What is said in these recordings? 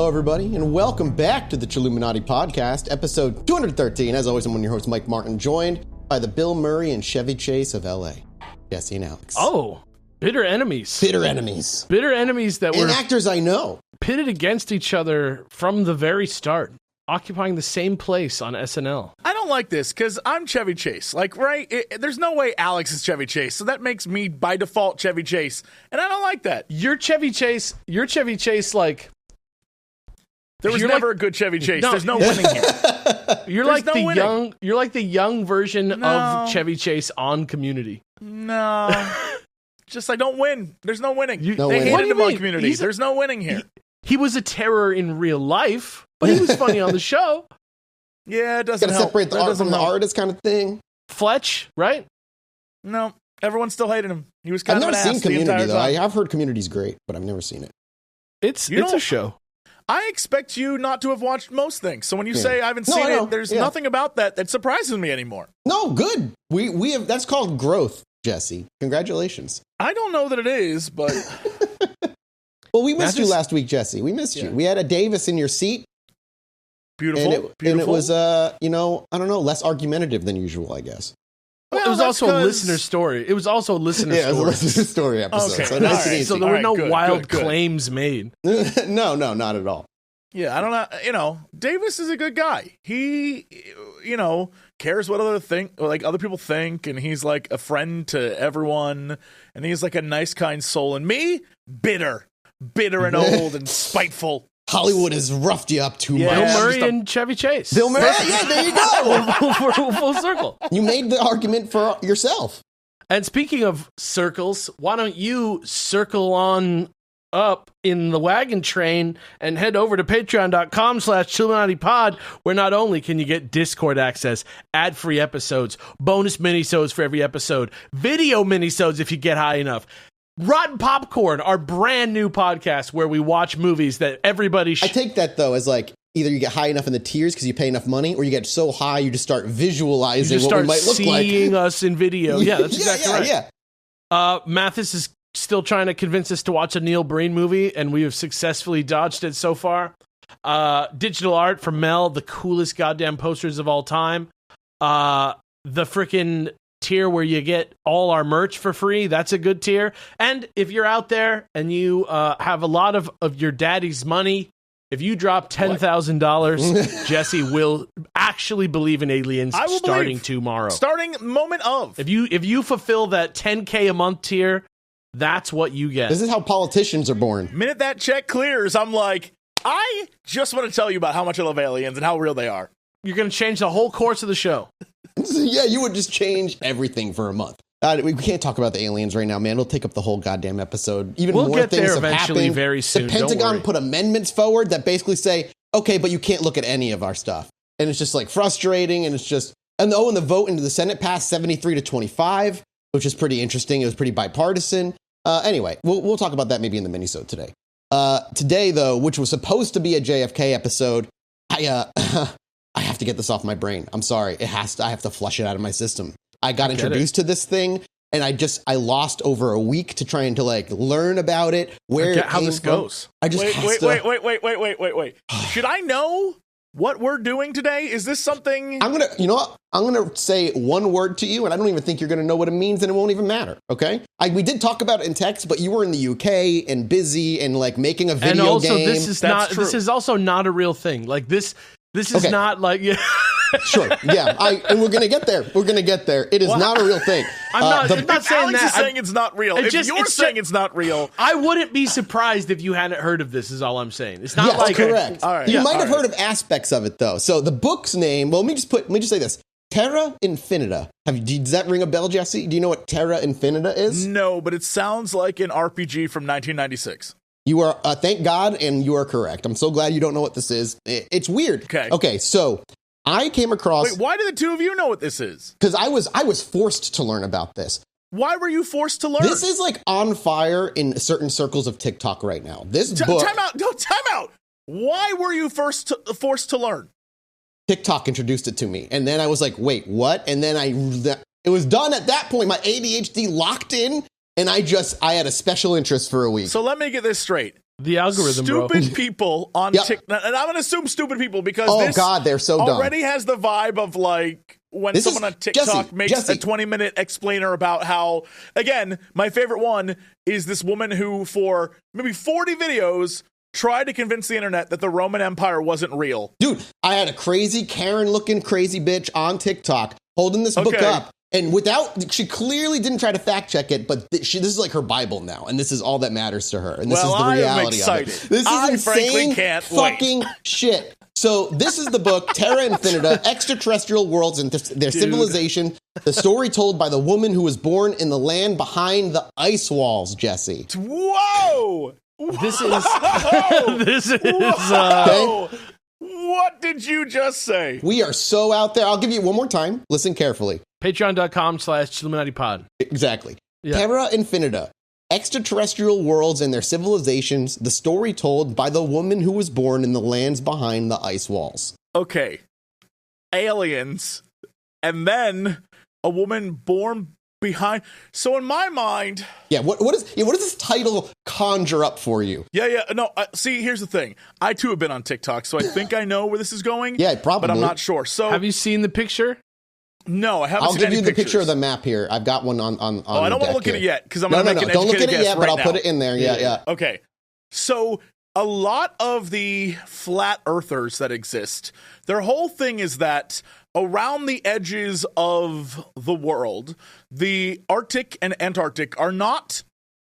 Hello, everybody, and welcome back to the Chilluminati podcast, episode 213. As always, I'm one of your hosts, Mike Martin, joined by the Bill Murray and Chevy Chase of LA, Jesse and Alex. Oh, bitter enemies. Bitter enemies. Bitter enemies that were actors I know. Pitted against each other from the very start, occupying the same place on SNL. I don't like this because I'm Chevy Chase. Like, right? There's no way Alex is Chevy Chase, so that makes me by default Chevy Chase, and I don't like that. You're Chevy Chase, like... There was never a good Chevy Chase. No, there's no winning here. You're like the young version of Chevy Chase on Community. No. Just I don't win. There's no winning. They hated him on Community. There's no winning here. He was a terror in real life, but he was funny on the show. Yeah, it doesn't help. Gotta separate the art from the artist kind of thing. Fletch, right? No, everyone still hated him. He was kind of an ass the entire time. I've never seen Community, though. I have heard Community's great, but I've never seen it. It's a show. I expect you not to have watched most things. So when you say I haven't seen it, there's nothing about that surprises me anymore. No, good. We have that's called growth, Jesse. Congratulations. I don't know that it is, but well, we missed you last week, Jesse. We missed you. We had a Davis in your seat. Beautiful. And it was I don't know, less argumentative than usual, I guess. Well, it was also a listener story. It was also a listener story. Yeah, it was a listener story episode. Okay. So there were no wild claims made. No, not at all. Yeah, I don't know. Davis is a good guy. He, cares what other people think, and he's like a friend to everyone, and he's like a nice, kind soul. And me, bitter and old and spiteful. Hollywood has roughed you up too much. Bill Murray and Chevy Chase. Bill Murray, there you go. Full circle. You made the argument for yourself. And speaking of circles, why don't you circle on up in the wagon train and head over to patreon.com/ChilluminatiPod, where not only can you get Discord access, ad-free episodes, bonus minisodes for every episode, video minisodes if you get high enough, Rotten Popcorn, our brand new podcast where we watch movies that everybody I take that, though, as like either you get high enough in the tiers because you pay enough money, or you get so high you just start visualizing what we might look like. Seeing us in video. Yeah, that's exactly right. Yeah. Mathis is still trying to convince us to watch a Neil Breen movie, and we have successfully dodged it so far. Digital art from Mel, the coolest goddamn posters of all time. The frickin' tier where you get all our merch for free, that's a good tier. And if you're out there and you have a lot of your daddy's money, if you drop $10,000, Jesse will actually believe in aliens starting tomorrow. Starting moment of. If you fulfill that $10K a month tier, that's what you get. This is how politicians are born. Minute that check clears, I'm like, I just want to tell you about how much I love aliens and how real they are. You're going to change the whole course of the show. Yeah, you would just change everything for a month. We can't talk about the aliens right now, man. It'll take up the whole goddamn episode. We'll more get things there have eventually, happened. very soon. The Pentagon put amendments forward that basically say, okay, but you can't look at any of our stuff. And it's just like frustrating, and it's just... And the vote into the Senate passed 73-25, which is pretty interesting. It was pretty bipartisan. Anyway, we'll talk about that maybe in the minisode today. Today, though, which was supposed to be a JFK episode, I have to get this off my brain. I'm sorry. I have to flush it out of my system. I got introduced to this thing, and I lost over a week to trying to learn about it, how this goes. Wait. Should I know what we're doing today? Is this something? I'm gonna say one word to you, and I don't even think you're gonna know what it means, and it won't even matter. Okay? We did talk about it in text, but you were in the UK and busy and making a video game. And also, game. This is also not a real thing. This is not like... Yeah. Sure. Yeah. And we're going to get there. It is not a real thing. I'm not saying Alex that. Is saying it's not real. If you're saying it's not real. I wouldn't be surprised if you hadn't heard of this, is all I'm saying. It's not correct. All right. You might have heard of aspects of it, though. So the book's name, let me just say this. Terra Infinita. Does that ring a bell, Jesse? Do you know what Terra Infinita is? No, but it sounds like an RPG from 1996. You are, thank God, and you are correct. I'm so glad you don't know what this is. It's weird. Okay, so I came across... Wait, why do the two of you know what this is? Because I was forced to learn about this. Why were you forced to learn? This is on fire in certain circles of TikTok right now. This book... Time out! Why were you forced to learn? TikTok introduced it to me, and then I was like, wait, what? And then it was done at that point. My ADHD locked in, and I had a special interest for a week. So let me get this straight. The algorithm, stupid bro. people on TikTok, and I'm going to assume stupid people because this God, they're so dumb. already has the vibe of like when someone on TikTok makes a 20-minute explainer about how, again, my favorite one is this woman who for maybe 40 videos tried to convince the internet that the Roman Empire wasn't real. Dude, I had a crazy Karen-looking crazy bitch on TikTok holding this book up. And she clearly didn't try to fact check it, but this is like her Bible now, and this is all that matters to her. And this is the reality of it. This is insane fucking shit. So this is the book, Terra Infinita, Extraterrestrial Worlds and Their Civilization, the story told by the woman who was born in the land behind the ice walls, Jesse. Whoa! This is... Whoa! What did you just say? We are so out there. I'll give you one more time. Listen carefully. Patreon.com/Chilluminati Exactly. Yeah. Terra Infinita, Extraterrestrial Worlds and Their Civilizations, the story told by the woman who was born in the lands behind the ice walls. Okay. Aliens, and then a woman born behind. So in my mind... Yeah, what does this title conjure up for you? Yeah. No, see, here's the thing. I, too, have been on TikTok, so I think I know where this is going. Yeah, probably. But I'm not sure. So, have you seen the picture? No, I haven't I'll seen give any you the pictures. picture of the map here. I've got one on I don't want to look at it yet, because I'm going to make an Don't look educated at it guess yet, right but I'll now. put it in there. Yeah. Okay. So a lot of the flat earthers that exist, their whole thing is that around the edges of the world, the Arctic and Antarctic are not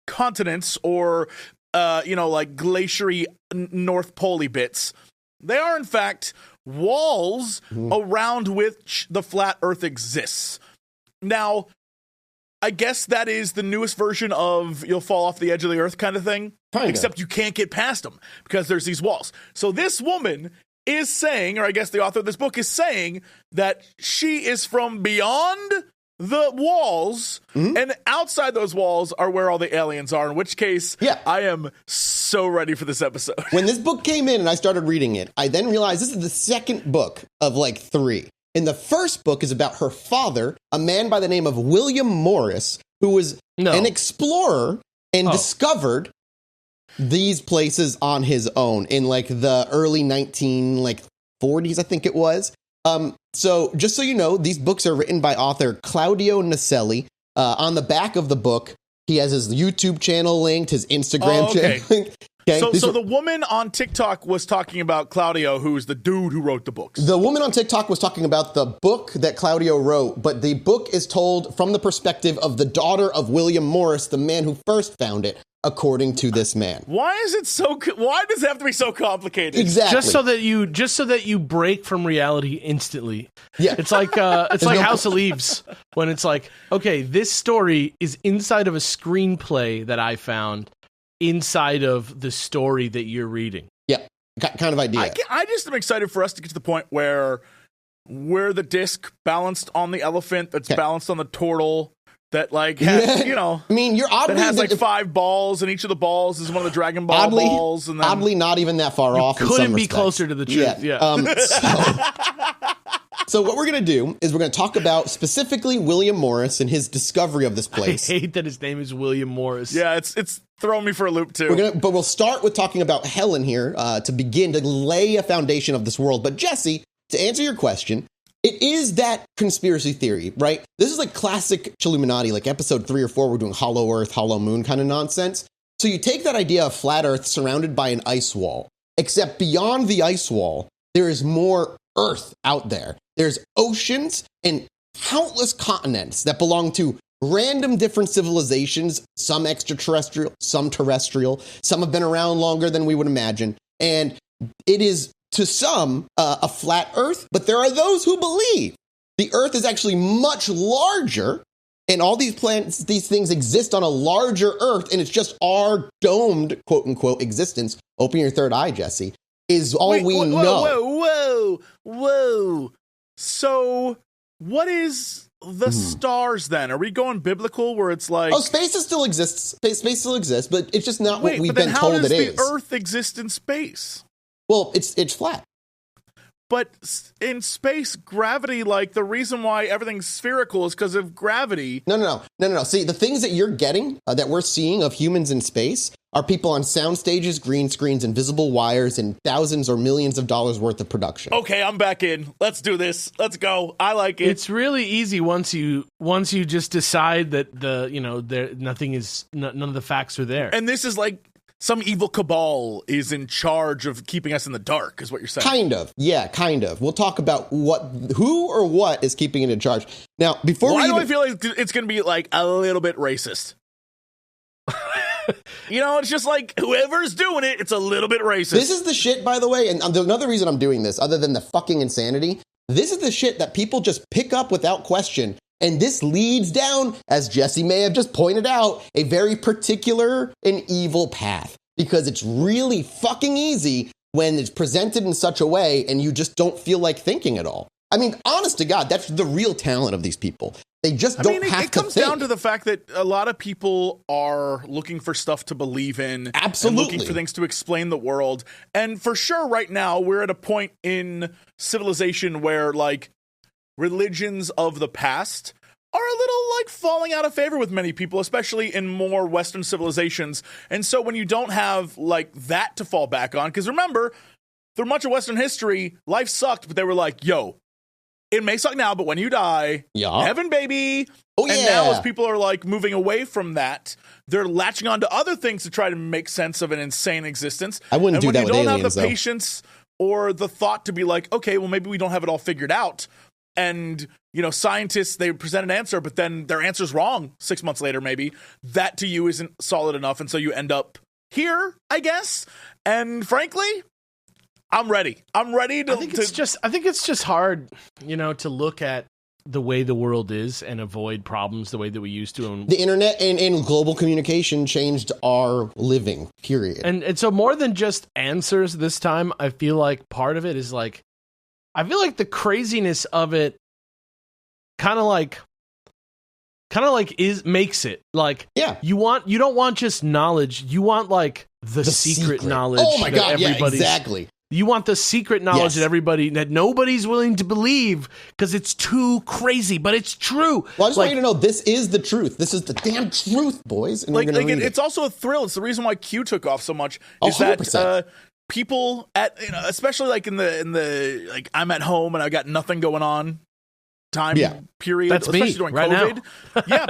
continents or, like glaciary North Pole-y bits. They are, in fact, walls around which the flat earth exists. Now, I guess that is the newest version of you'll fall off the edge of the earth kind of thing. Kinda. Except you can't get past them because there's these walls. So this woman is saying, or I guess the author of this book is saying, that she is from beyond the walls, and outside those walls are where all the aliens are, in which case I am so ready for this episode. When this book came in and I started reading it, I then realized this is the second book of like 3. And the first book is about her father, a man by the name of William Morris, who was an explorer and discovered these places on his own in like the early 1940s, I think it was. So just so you know, these books are written by author Claudio Naselli. On the back of the book, he has his YouTube channel linked, his Instagram channel linked. Okay. So the woman on TikTok was talking about Claudio, who's the dude who wrote the books. The woman on TikTok was talking about the book that Claudio wrote, but the book is told from the perspective of the daughter of William Morris, the man who first found it, according to this man. Why is it so? Why does it have to be so complicated? Exactly. Just so that you break from reality instantly. Yeah. It's like House of Leaves, when it's like, okay, this story is inside of a screenplay that I found inside of the story that you're reading. Yeah, kind of idea. I just am excited for us to get to the point where we're the disc balanced on the elephant that's balanced on the turtle that like has, I mean, you're oddly that has like 5 balls, and each of the balls is one of the Dragon Ball balls. And then oddly not even that far off. Couldn't be closer to the truth. So what we're going to do is we're going to talk about specifically William Morris and his discovery of this place. I hate that his name is William Morris. Yeah, it's throwing me for a loop too. But we'll start with talking about Helen here to begin to lay a foundation of this world. But Jesse, to answer your question, it is that conspiracy theory, right? This is like classic Chilluminati, like episode 3 or 4, we're doing hollow earth, hollow moon kind of nonsense. So you take that idea of flat earth surrounded by an ice wall, except beyond the ice wall, there is more earth out there. There's oceans and countless continents that belong to random different civilizations, some extraterrestrial, some terrestrial, some have been around longer than we would imagine. And it is, to some, a flat earth, but there are those who believe the earth is actually much larger, and all these planets, these things exist on a larger earth, and it's just our domed, quote unquote, existence. Open your third eye, Jesse, is all we know. Whoa. So what is the stars then? Are we going biblical where it's like... Oh, space still exists. Space still exists, but it's just not what we've been told it is. How does the earth exist in space? Well, it's flat. But in space, gravity, like the reason why everything's spherical is because of gravity. No. See, the things that you're getting, that we're seeing of humans in space, are people on sound stages, green screens, invisible wires, and thousands or millions of dollars worth of production. Okay, I'm back in. Let's do this. Let's go. I like it. It's really easy once you just decide that none of the facts are there. And this is like some evil cabal is in charge of keeping us in the dark, is what you're saying. Kind of. Yeah, kind of. We'll talk about who or what is keeping it in charge. Now, why do I feel like it's going to be like a little bit racist? It's just like whoever's doing it, it's a little bit racist. This is the shit, by the way, and another reason I'm doing this, other than the fucking insanity, this is the shit that people just pick up without question. And this leads down, as Jesse may have just pointed out, a very particular and evil path. Because it's really fucking easy when it's presented in such a way and you just don't feel like thinking at all. I mean, honest to God, that's the real talent of these people. They just don't have to think. It comes down to the fact that a lot of people are looking for stuff to believe in. Absolutely. And looking for things to explain the world. And for sure, right now, we're at a point in civilization where, like, religions of the past are a little, like, falling out of favor with many people, especially in more Western civilizations. And so when you don't have, like, that to fall back on, because remember, through much of Western history, life sucked, but they were like, yo, it may suck now, but when you die, heaven, baby. Oh, and now as people are like moving away from that, they're latching on to other things to try to make sense of an insane existence. I wouldn't do that with aliens, though. And when you don't have the patience or the thought to be like, okay, well, maybe we don't have it all figured out. And, scientists, they present an answer, but then their answer's wrong 6 months later, maybe. That to you isn't solid enough. And so you end up here, I guess. And frankly, I'm ready. I'm ready to. I think it's just hard, to look at the way the world is and avoid problems the way that we used to. The internet and global communication changed our living, period. And so more than just answers this time, I feel like part of it is like, I feel like the craziness of it kind of makes it like, you don't want just knowledge. You want like the secret knowledge. Oh my God. Yeah, exactly. You want the secret knowledge that nobody's willing to believe because it's too crazy, but it's true. Well, I just want you to know this is the truth. This is the damn truth, boys. And it's also a thrill. It's the reason why Q took off so much. Is 100%. That people at especially like in the like I'm at home and I got nothing going on period. That's especially me during right COVID. Now. Yeah,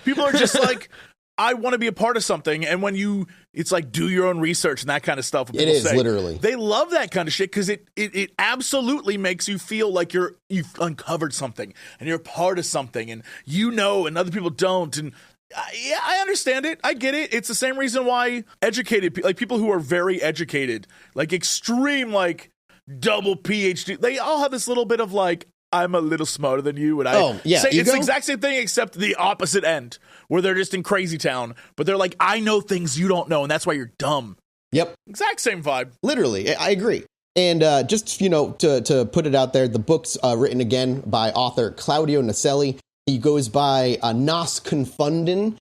people are just like, I want to be a part of something. And when it's like do your own research and that kind of stuff. It is literally. They love that kind of shit because it absolutely makes you feel like you've uncovered something and you're part of something and and other people don't. And I understand it. I get it. It's the same reason why educated, like people who are very educated, like extreme, like double PhD, they all have this little bit of like, I'm a little smarter than you, and it's the exact same thing except the opposite end, where they're just in crazy town, but they're like, I know things you don't know, and that's why you're dumb. Yep. Exact same vibe. Literally, I agree. And just, to put it out there, the book's written again by author Claudio Naselli. He goes by Nos Confundin,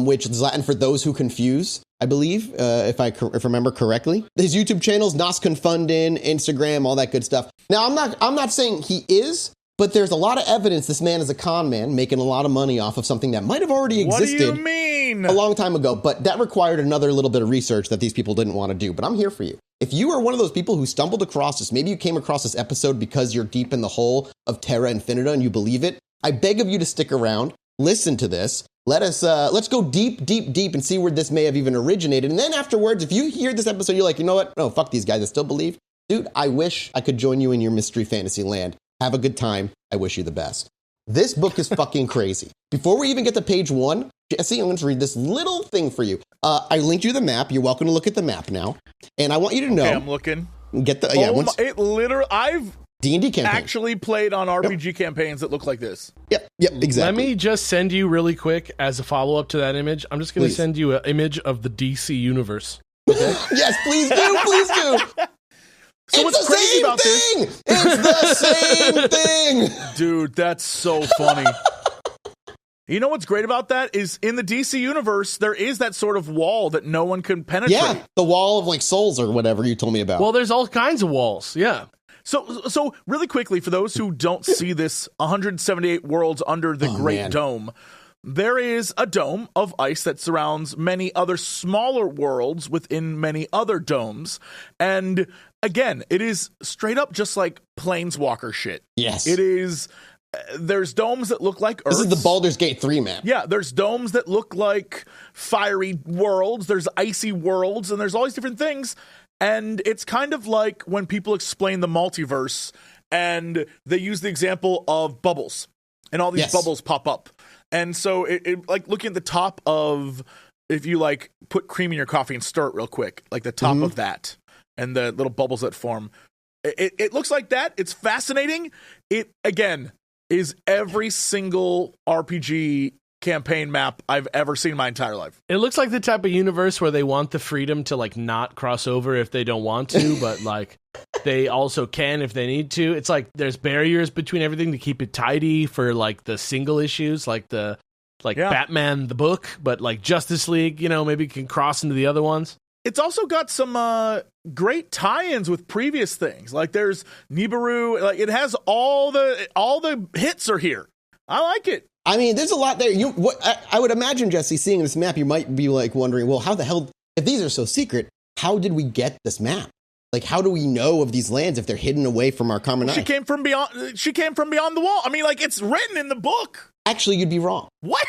which is Latin for those who confuse, I believe, if I remember correctly. His YouTube channels, Nos Confundin, Instagram, all that good stuff. Now, I'm not saying he is, but there's a lot of evidence this man is a con man making a lot of money off of something that might have already existed. What do you mean? A long time ago, but that required another little bit of research that these people didn't want to do. But I'm here for you. If you are one of those people who stumbled across this, maybe you came across this episode because you're deep in the hole of Terra Infinita and you believe it, I beg of you to stick around, listen to this. Let's go deep and see where this may have even originated. And then afterwards, if you hear this episode, you're like, you know what? No, fuck these guys. I still believe. Dude, I wish I could join you in your mystery fantasy land. Have a good time. I wish you the best. This book is fucking crazy. Before we even get to page 1, Jesse, I'm going to read this little thing for you. I linked you the map. You're welcome to look at the map now. And I want you to know. Okay, I'm looking. Get the it literally. I've D&D campaign. Actually played on RPG campaigns that look like this. Yep, exactly. Let me just send you really quick as a follow-up to that image. I'm just going to send you an image of the DC universe. Okay? Yes, please do. So what's crazy about this? It's the same thing. Dude, that's so funny. You know what's great about that is in the DC universe, there is that sort of wall that no one can penetrate. Yeah, the wall of like souls or whatever you told me about. Well, there's all kinds of walls. Yeah. So really quickly, for those who don't see this 178 worlds under the Great Dome, there is a dome of ice that surrounds many other smaller worlds within many other domes. And again, it is straight up just like Planeswalker shit. Yes. It is. There's domes that look like Earth. This is the Baldur's Gate 3 map. Yeah, there's domes that look like fiery worlds. There's icy worlds, and there's all these different things. And it's kind of like when people explain the multiverse, and they use the example of bubbles, and all these bubbles pop up. And so it like looking at the top of, if you like put cream in your coffee and stir it real quick, like the top of that, and the little bubbles that form. It looks like that. It's fascinating. It, again, is every single RPG campaign map I've ever seen in my entire life. It looks like the type of universe where they want the freedom to like not cross over if they don't want to, but like they also can if they need to. It's like there's barriers between everything to keep it tidy for like the single issues, like Batman the book, but like Justice League, maybe can cross into the other ones. It's also got some great tie-ins with previous things. Like there's Nibiru. Like it has all the hits are here. I like it. I mean, there's a lot there. I would imagine, Jesse, seeing this map, you might be like wondering, well, how the hell, if these are so secret, how did we get this map? Like, how do we know of these lands if they're hidden away from our common eye? She came from beyond the wall. I mean, like, it's written in the book. Actually, you'd be wrong. What?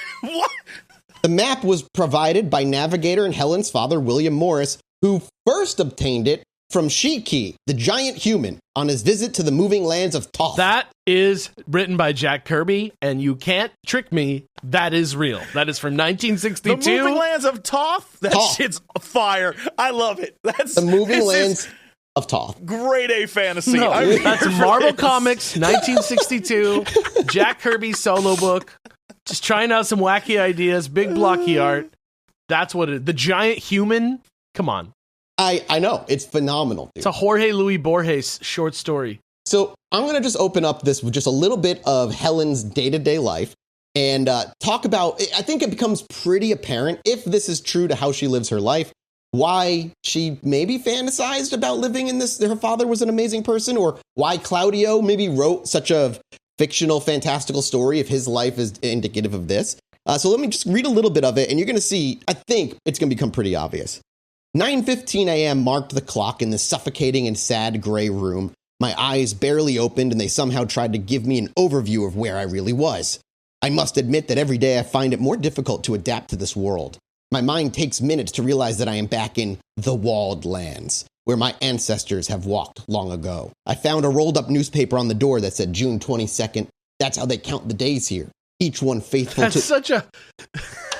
The map was provided by Navigator and Helen's father, William Morris, who first obtained it from Shiki, the giant human, on his visit to the moving lands of Thoth. That is written by Jack Kirby, and you can't trick me. That is real. That is from 1962. The moving lands of Thoth? That shit's fire. I love it. That's the moving lands of Thoth. Grade A fantasy. No, that's Marvel Comics, 1962, Jack Kirby solo book. Just trying out some wacky ideas, big blocky art. That's what it is. The giant human. Come on. I know. It's phenomenal, dude. It's a Jorge Luis Borges short story. So I'm going to just open up this with just a little bit of Helen's day-to-day life and talk about, I think it becomes pretty apparent, if this is true to how she lives her life, why she maybe fantasized about living in this, her father was an amazing person, or why Claudio maybe wrote such a fictional, fantastical story if his life is indicative of this. So let me just read a little bit of it, and you're going to see, I think it's going to become pretty obvious. 9:15 a.m. marked the clock in the suffocating and sad gray room. My eyes barely opened, and they somehow tried to give me an overview of where I really was. I must admit that every day I find it more difficult to adapt to this world. My mind takes minutes to realize that I am back in the walled lands, where my ancestors have walked long ago. I found a rolled-up newspaper on the door that said June 22nd. That's how they count the days here. Each one faithful to... That's such a...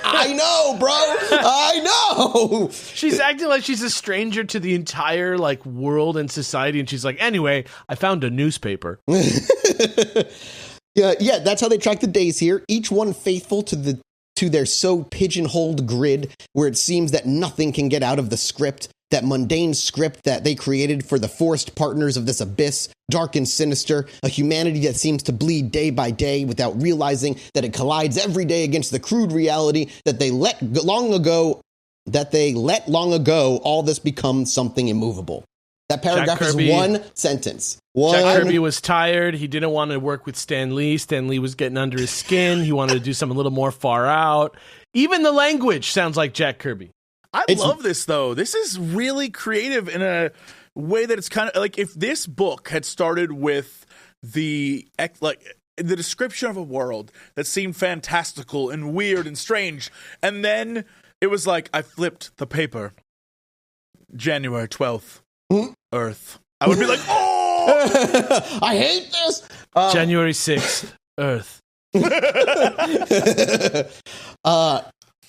I know, bro. I know. She's acting like she's a stranger to the entire like world and society, and she's like, anyway, I found a newspaper. Yeah, that's how they track the days here. Each one faithful to their so pigeonholed grid, where it seems that nothing can get out of the script, that mundane script that they created for the forced partners of this abyss, dark and sinister, a humanity that seems to bleed day by day without realizing that it collides every day against the crude reality that they let long ago, all this become something immovable. That paragraph is one sentence. Jack Kirby was tired. He didn't want to work with Stan Lee. Stan Lee was getting under his skin. He wanted to do something a little more far out. Even the language sounds like Jack Kirby. I love this, though. This is really creative in a way that it's kind of like if this book had started with the description of a world that seemed fantastical and weird and strange, and then it was like, I flipped the paper. January 12th, Earth. I would be like, oh! I hate this! January 6th, Earth.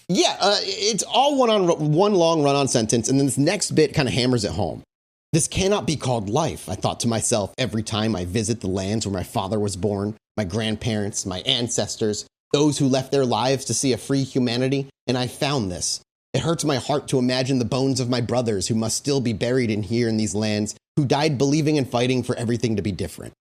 It's all one long run-on sentence, and then this next bit kind of hammers it home. This cannot be called life, I thought to myself every time I visit the lands where my father was born, my grandparents, my ancestors, those who left their lives to see a free humanity, and I found this. It hurts my heart to imagine the bones of my brothers who must still be buried in these lands, who died believing and fighting for everything to be different.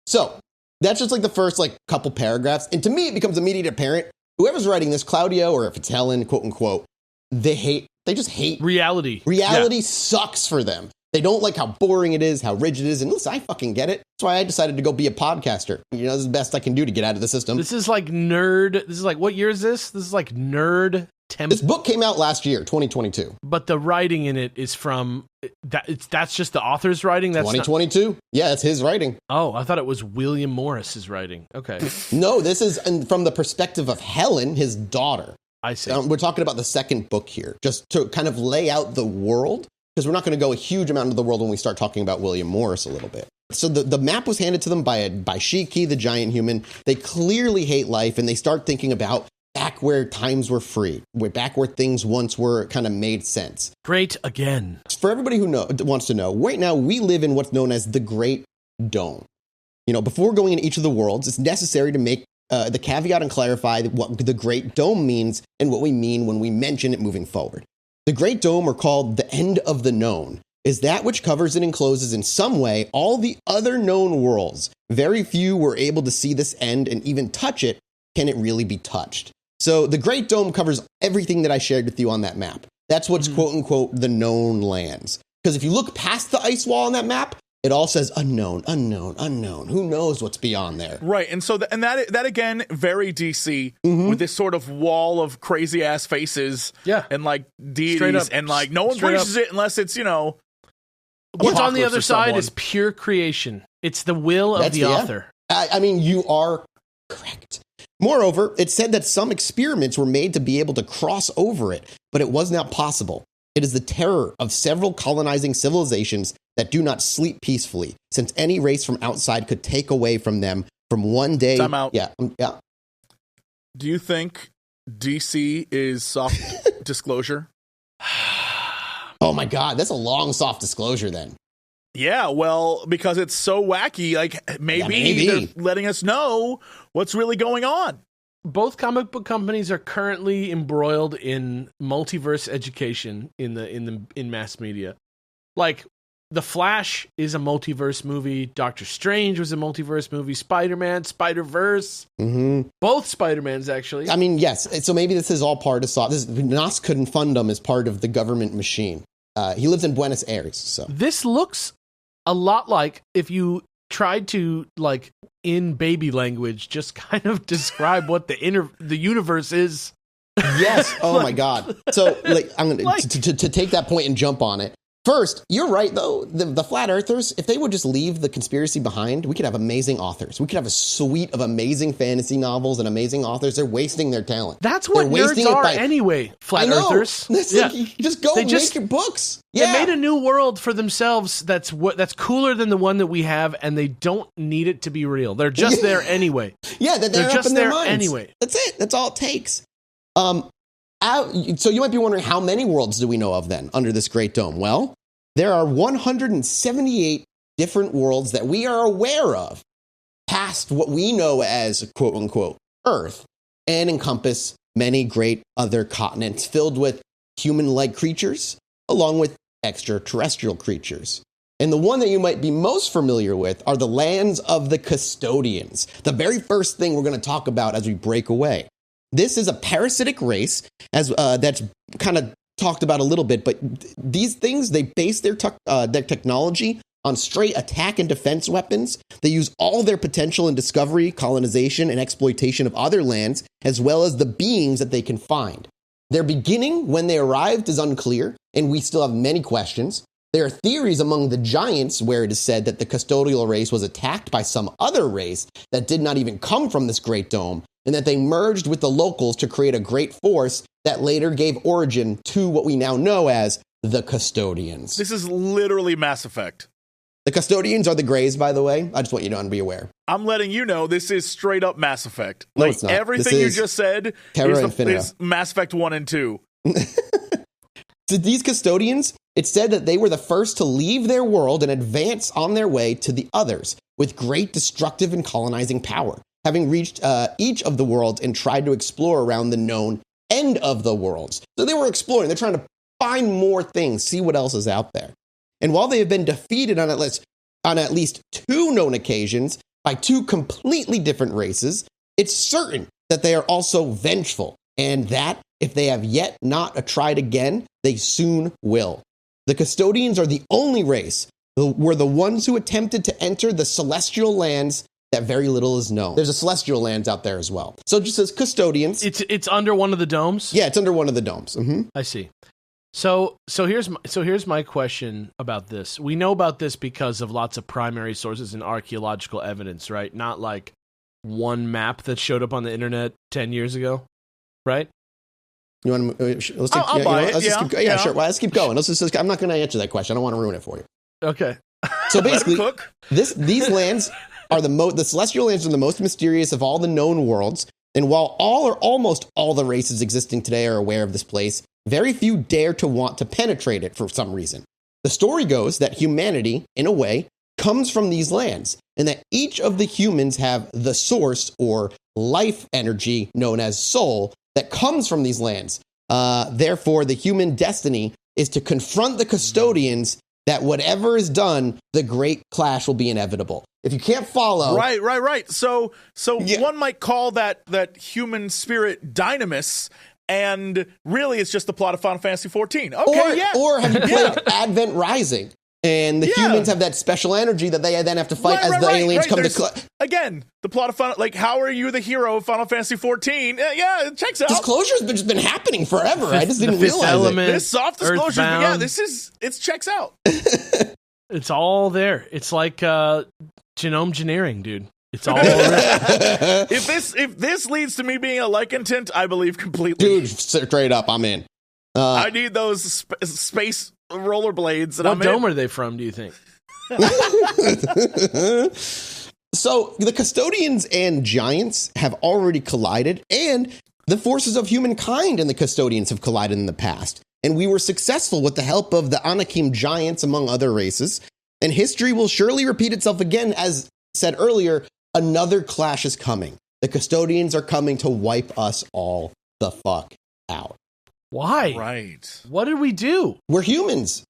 So, that's just like the first couple paragraphs, and to me it becomes immediately apparent whoever's writing this, Claudio, or if it's Helen, quote unquote, they just hate reality. Reality sucks for them. They don't like how boring it is, how rigid it is. And listen, I fucking get it. That's why I decided to go be a podcaster. You know, this is the best I can do to get out of the system. This is like nerd. This is like, what year is this? This is like nerd. This book came out last year, 2022. But the writing in it is from that's just the author's writing. That's 2022. Yeah, it's his writing. Oh, I thought it was William Morris's writing. Okay. No, this is from the perspective of Helen, his daughter. I see. We're talking about the second book here, just to kind of lay out the world, because we're not going to go a huge amount into the world when we start talking about William Morris a little bit. So the map was handed to them by Shiki, the giant human. They clearly hate life, and they start thinking about back where times were free, back where things once were kind of made sense. Great again. For everybody who wants to know, right now we live in what's known as the Great Dome. You know, before going into each of the worlds, it's necessary to make the caveat and clarify what the Great Dome means and what we mean when we mention it moving forward. The Great Dome, or called the end of the known, is that which covers and encloses in some way all the other known worlds. Very few were able to see this end and even touch it. Can it really be touched? So the Great Dome covers everything that I shared with you on that map. That's what's quote unquote the known lands. Because if you look past the ice wall on that map, it all says unknown, unknown, unknown. Who knows what's beyond there? Right, and so that again, very DC, with this sort of wall of crazy ass faces, and like deities, and like no one breaches it unless it's, you know. What's on the other side is pure creation. It's the will of the author. I mean, you are correct. Moreover, it said that some experiments were made to be able to cross over it, but it was not possible. It is the terror of several colonizing civilizations that do not sleep peacefully, since any race from outside could take away from them from one day. Time out. Yeah. Do you think DC is soft disclosure? Oh my God, that's a long soft disclosure then. Yeah, well, because it's so wacky, like maybe they're letting us know what's really going on. Both comic book companies are currently embroiled in multiverse education in mass media. Like, The Flash is a multiverse movie. Doctor Strange was a multiverse movie. Spider-Man, Spider-Verse. Both Spider-Mans, actually. I mean, yes. So maybe this is all part of soft. Nas couldn't fund him as part of the government machine. He lives in Buenos Aires. So this looks a lot like if you tried to, like, in baby language, just kind of describe what the universe is. Yes. Oh my God. So, like, I'm gonna to take that point and jump on it. First, you're right, though. The flat earthers, if they would just leave the conspiracy behind, we could have amazing authors. We could have a suite of amazing fantasy novels and amazing authors. They're wasting their talent. That's what nerds are anyway, flat earthers. Yeah. Just go make your books. Yeah. They made a new world for themselves that's cooler than the one that we have, and they don't need it to be real. They're just there anyway. Yeah, they're just there anyway. That's it. That's all it takes. So you might be wondering, how many worlds do we know of then under this Great Dome? Well, there are 178 different worlds that we are aware of past what we know as quote unquote Earth, and encompass many great other continents filled with human-like creatures along with extraterrestrial creatures. And the one that you might be most familiar with are the lands of the custodians, the very first thing we're going to talk about as we break away. This is a parasitic race, as that's kind of talked about a little bit, but these things, they base their technology on straight attack and defense weapons. They use all their potential in discovery, colonization, and exploitation of other lands, as well as the beings that they can find. Their beginning, when they arrived, is unclear, and we still have many questions. There are theories among the giants where it is said that the custodial race was attacked by some other race that did not even come from this Great Dome, and that they merged with the locals to create a great force that later gave origin to what we now know as the custodians. This is literally Mass Effect. The custodians are the Greys, by the way. I just want you to be aware. I'm letting you know this is straight up Mass Effect. No, it's not. Everything you just said Terra Infinita. is Mass Effect 1 and 2. So these custodians, it's said that they were the first to leave their world and advance on their way to the others with great destructive and colonizing power, having reached each of the worlds and tried to explore around the known end of the worlds. So they were exploring. They're trying to find more things, see what else is out there. And while they have been defeated on at least two known occasions by two completely different races, it's certain that they are also vengeful, and that if they have yet not tried again, they soon will. The custodians are the only race, were the ones who attempted to enter the celestial lands that very little is known. There's a celestial lands out there as well. So it just says custodians. It's under one of the domes? Yeah, it's under one of the domes. Mm-hmm. I see. So here's my question about this. We know about this because of lots of primary sources and archaeological evidence, right? Not like one map that showed up on the internet 10 years ago, right? You want to? Let's take. I'll buy it. Let's just keep, sure. Well, let's keep going. I'm not going to answer that question. I don't want to ruin it for you. Okay. So basically, these lands are the celestial lands are the most mysterious of all the known worlds. And while all or almost all the races existing today are aware of this place, very few dare to want to penetrate it for some reason. The story goes that humanity, in a way, comes from these lands, and that each of the humans have the source or life energy known as soul that comes from these lands. Therefore, the human destiny is to confront the custodians that whatever is done, the great clash will be inevitable. If you can't follow... Right. So one might call that human spirit dynamis, and really it's just the plot of Final Fantasy XIV. Okay, Or have you played Advent Rising? And the humans have that special energy that they then have to fight as the aliens come to... Again, the plot of Final... Like, how are you the hero of Final Fantasy XIV? Yeah, it checks out. Disclosure's just been happening forever. I just didn't realize it. This soft disclosure, but yeah, it checks out. It's all there. It's like genome engineering, dude. It's all there. If this leads to me being a lycantant, I believe completely. Dude, straight up, I'm in. I need those space rollerblades. What dome are they from, do you think? So the custodians and giants have already collided, and the forces of humankind and the custodians have collided in the past. And we were successful with the help of the Anakim giants, among other races. And history will surely repeat itself again. As said earlier, another clash is coming. The custodians are coming to wipe us all the fuck out. Why? Right. What did we do? We're humans.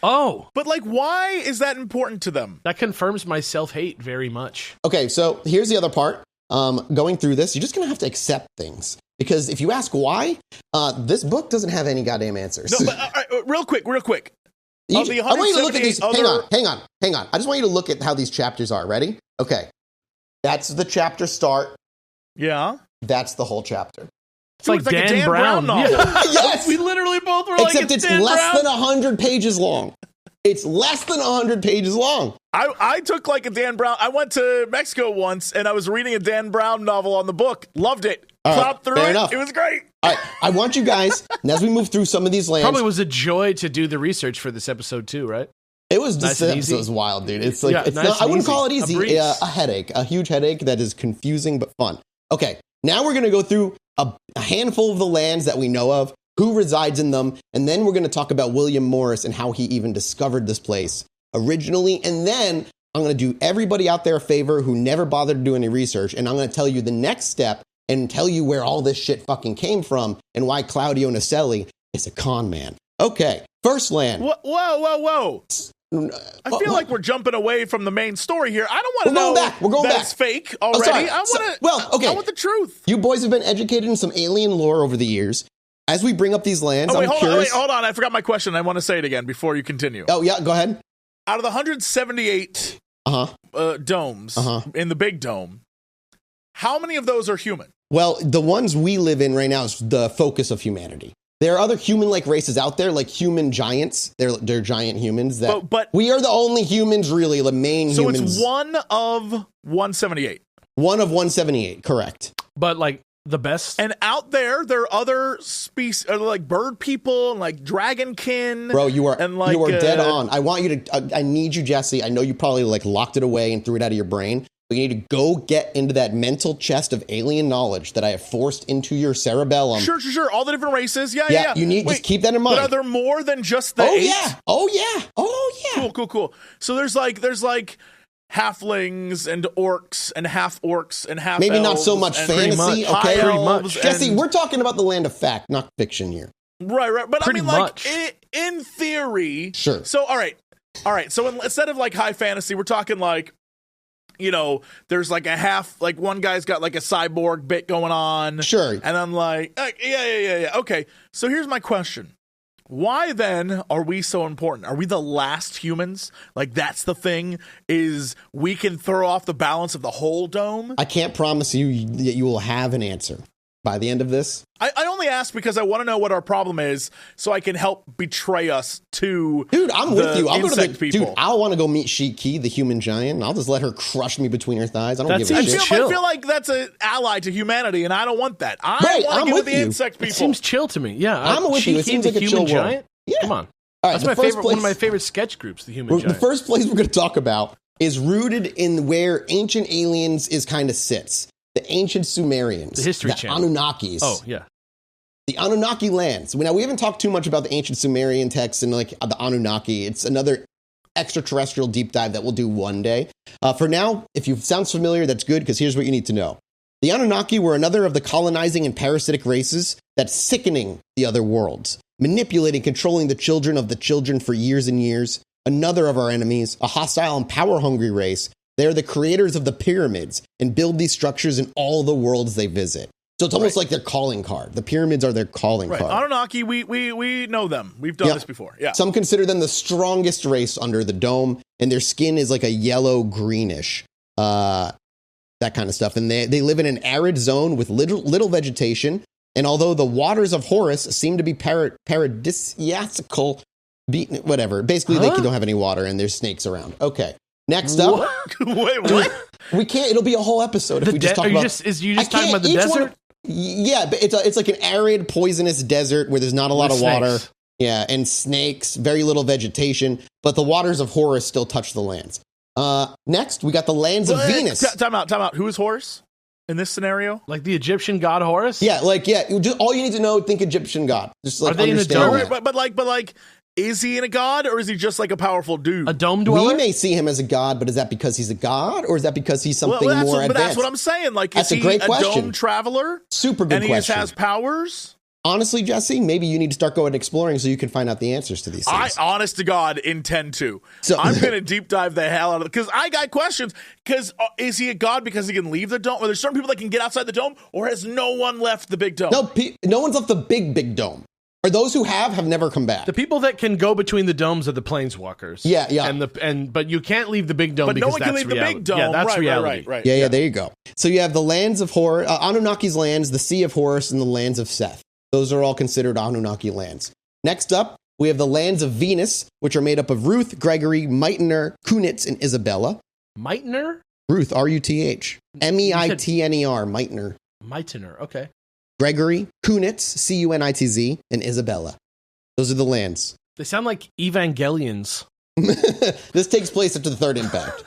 Oh. But, like, why is that important to them? That confirms my self-hate very much. Okay, so here's the other part. Going through this, you're just going to have to accept things. Because if you ask why, this book doesn't have any goddamn answers. No, but real quick. I want you to look at these. Hang on. I just want you to look at how these chapters are. Ready? Okay. That's the chapter start. Yeah. That's the whole chapter. It's like Dan Brown novel. Yeah. Yes. We literally both were Except like, it's less than 100 pages long. It's less than 100 pages long. I took like a Dan Brown. I went to Mexico once and I was reading a Dan Brown novel on the book. Loved it. Plowed through it. Enough. It was great. All right. I want you guys, and as we move through some of these lands. Probably was a joy to do the research for this episode too, right? It was just nice this episode was wild, dude. It's like it's nice not, I wouldn't easy. call it easy. A headache, a huge headache that is confusing but fun. Okay, now we're gonna go through a handful of the lands that we know of, who resides in them, and then we're gonna talk about William Morris and how he even discovered this place originally, and then I'm gonna do everybody out there a favor who never bothered to do any research, and I'm gonna tell you the next step and tell you where all this shit fucking came from and why Claudio Naselli is a con man. Okay, first land. Whoa. I feel like we're jumping away from the main story here. I don't want to know We're going back. That's fake already. I want the truth. You boys have been educated in some alien lore over the years. As we bring up these lands, I'm curious. Hold on. I forgot my question. I want to say it again before you continue. Oh, yeah, go ahead. Out of the 178 domes in the big dome, how many of those are human? Well, the ones we live in right now is the focus of humanity. There are other human-like races out there, like human giants. They're giant humans. But we are the only humans, really, the main humans. So it's one of 178. One of 178, correct. But, like, the best. And out there are other species, like bird people, and like dragonkin. Bro, you are dead on. I want you to. I need you, Jesse. I know you probably like locked it away and threw it out of your brain. But you need to go get into that mental chest of alien knowledge that I have forced into your cerebellum. Sure. All the different races. Yeah. You need just keep that in mind. But are there more than just the 8? Oh yeah. Cool. So there's like halflings and orcs and half maybe not so much fantasy. Okay, pretty much. Jesse, we're talking about the land of fact, not fiction here. Right. But pretty I mean, much. like in theory, sure. So all right. So instead of like high fantasy, we're talking like, you know, there's like a half, like one guy's got like a cyborg bit going on. Sure. And I'm like, yeah. Okay. So here's my question. Why then are we so important? Are we the last humans? Like, that's the thing, is we can throw off the balance of the whole dome? I can't promise you that you will have an answer by the end of this. I only ask because I want to know what our problem is so I can help betray us to Dude, I'm with you. I'll go to the people. Dude, I want to go meet Shiki, the human giant, and I'll just let her crush me between her thighs. I don't give a seems shit. chill. I feel like that's an ally to humanity, and I don't want that. I Right, want I'm to give with it the you. insect people. It seems chill to me. Yeah, I'm with you. It Shiki, seems the like a human chill world. giant. Yeah. Come on, All right, that's the my first favorite. One of place- my favorite sketch groups, the human The giant. first place we're going to talk about is rooted in where Ancient Aliens is kind of sits. The Ancient Sumerians. The History the Channel. Anunnakis. Oh yeah. The Anunnaki lands. Now, we haven't talked too much about the ancient Sumerian texts and like the Anunnaki. It's another extraterrestrial deep dive that we'll do one day. For now, if you sounds familiar, that's good, because here's what you need to know. The Anunnaki were another of the colonizing and parasitic races that's sickening the other worlds, manipulating, controlling the children of the children for years and years. Another of our enemies, a hostile and power-hungry race. They're the creators of the pyramids and build these structures in all the worlds they visit. So it's almost like their calling card. The pyramids are their calling card. Anunnaki, we know them. We've done this before. Yeah. Some consider them the strongest race under the dome, and their skin is like a yellow greenish, that kind of stuff. And they live in an arid zone with little vegetation. And although the waters of Horus seem to be paradisiacal, whatever. Basically, they don't have any water, and there's snakes around. Okay. Next up. Wait, what? We can't. It'll be a whole episode if we just talk about. You just talking about the desert? Yeah, but it's like an arid, poisonous desert where there's not a lot of water. Yeah, and snakes, very little vegetation, but the waters of Horus still touch the lands. Next, we got the lands of Venus. Time out. Who is Horus in this scenario? Like the Egyptian god Horus? Yeah, just, all you need to know, think Egyptian god. Just like Are they in a understand dome? that. But like, is he in a god, or is he just like a powerful dude? A dome dweller? We may see him as a god, but is that because he's a god, or is that because he's something more advanced? But that's what I'm saying. Like, That's is a he great a question. dome traveler? Super good and question. he just has powers? Honestly, Jesse, maybe you need to start going and exploring so you can find out the answers to these I, things. honest to God, intend to. So- I'm going to deep dive the hell out of it, because I got questions. Because is he a god because he can leave the dome? Or there's certain people that can get outside the dome, or has no one left the big dome? No one's left the big dome. Or those who have never come back. The people that can go between the domes are the planeswalkers. Yeah. But you can't leave the big dome But no because one that's can leave reality. the big dome. Yeah, that's reality. Right. Yeah, there you go. So you have the lands of Horus, Anunnaki's lands, the Sea of Horus, and the lands of Seth. Those are all considered Anunnaki lands. Next up, we have the lands of Venus, which are made up of Ruth, Gregory, Meitner, Kunitz, and Isabella. Meitner? Ruth, R-U-T-H. M-E-I-T-N-E-R, Meitner. Meitner, okay. Gregory, Kunitz, C-U-N-I-T-Z, and Isabella. Those are the lands. They sound like Evangelions. This takes place after the third impact.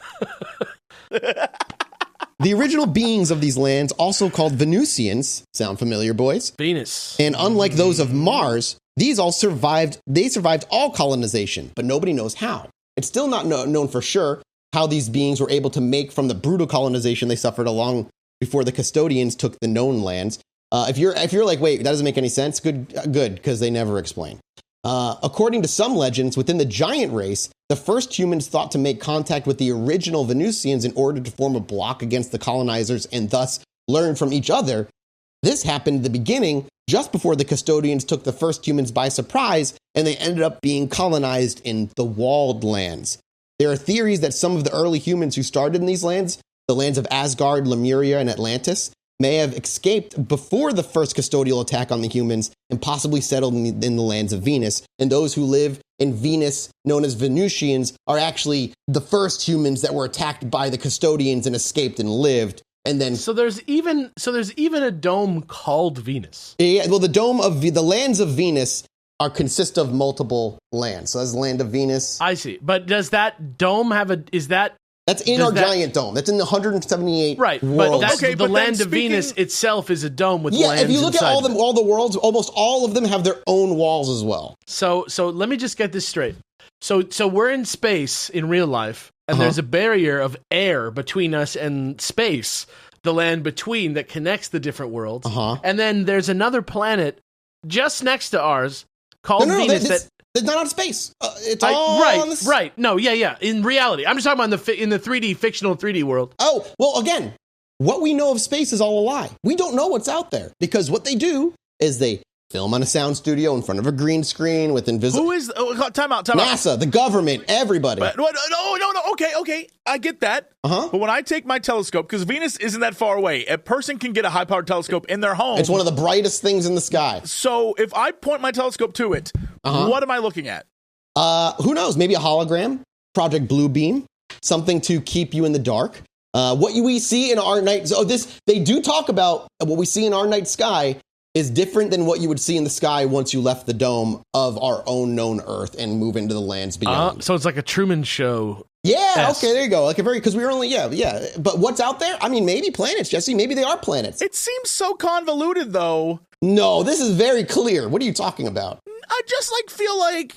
The original beings of these lands, also called Venusians, sound familiar, boys? Venus. And unlike those of Mars, these all survived. They survived all colonization, but nobody knows how. It's still not known for sure how these beings were able to make from the brutal colonization they suffered along before the custodians took the known lands. If you're like, wait, that doesn't make any sense, good, because they never explain. According to some legends, within the giant race, the first humans thought to make contact with the original Venusians in order to form a block against the colonizers and thus learn from each other. This happened at the beginning, just before the custodians took the first humans by surprise, and they ended up being colonized in the walled lands. There are theories that some of the early humans who started in these lands, the lands of Asgard, Lemuria, and Atlantis, may have escaped before the first custodial attack on the humans and possibly settled in the lands of Venus. And those who live in Venus, known as Venusians, are actually the first humans that were attacked by the custodians and escaped and lived. And then, So there's even a dome called Venus. yeah, well, the lands of Venus consist of multiple lands. So that's the land of Venus. I see. But does that dome have That's in our giant dome. That's in the 178 right? worlds. But Okay, the but then land of speaking- Venus itself is a dome with Yeah, lands if you look at inside of it. all the worlds, almost all of them have their own walls as well. So let me just get this straight. So we're in space in real life, and there's a barrier of air between us and space, the land between that connects the different worlds. And then there's another planet just next to ours called Venus it's not out of space. It's all on this. right. No, yeah. In reality, I'm just talking about in the 3D fictional 3D world. Oh, well, again, what we know of space is all a lie. We don't know what's out there because what they do is they film on a sound studio in front of a green screen with invisible. Who is? Time out. NASA, the government, everybody. But, no. Okay. I get that. Uh-huh. But when I take my telescope, because Venus isn't that far away, a person can get a high-powered telescope in their home. It's one of the brightest things in the sky. So if I point my telescope to it, what am I looking at? Who knows? Maybe a hologram, Project Blue Beam, something to keep you in the dark. What we see in our night, they do talk about what we see in our night sky is different than what you would see in the sky once you left the dome of our own known Earth and move into the lands beyond. So it's like a Truman Show. Yeah, okay, there you go. Like because we were only, yeah. But what's out there? I mean, maybe planets, Jesse. Maybe they are planets. It seems so convoluted, though. No, this is very clear. What are you talking about? I just feel like,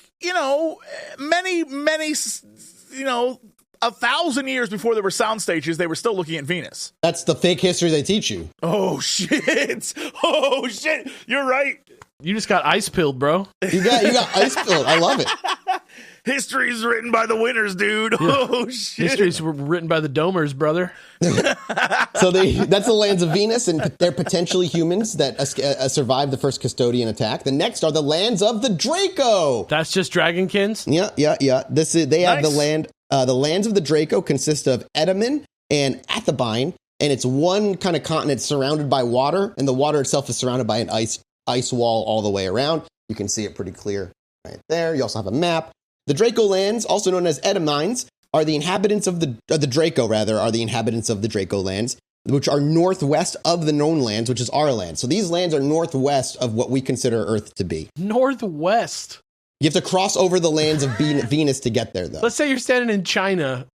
many, 1,000 years before there were sound stages, they were still looking at Venus. That's the fake history they teach you. Oh, shit. You're right. You just got ice pilled, bro. You got ice pilled. I love it. History's written by the winners, dude. Yeah. Oh, shit. History's written by the domers, brother. So that's the lands of Venus, and they're potentially humans that survived the first custodian attack. The next are the lands of the Draco. That's just dragonkins? Yeah. They have the land. The lands of the Draco consist of Edaman and Athabine, and it's one kind of continent surrounded by water, and the water itself is surrounded by an ice wall all the way around. You can see it pretty clear right there. You also have a map. The Draco lands, also known as Edamines, are the inhabitants of the Draco, are the inhabitants of the Draco lands, which are northwest of the known lands, which is our land. So these lands are northwest of what we consider Earth to be. Northwest? You have to cross over the lands of Venus to get there, though. Let's say you're standing in China.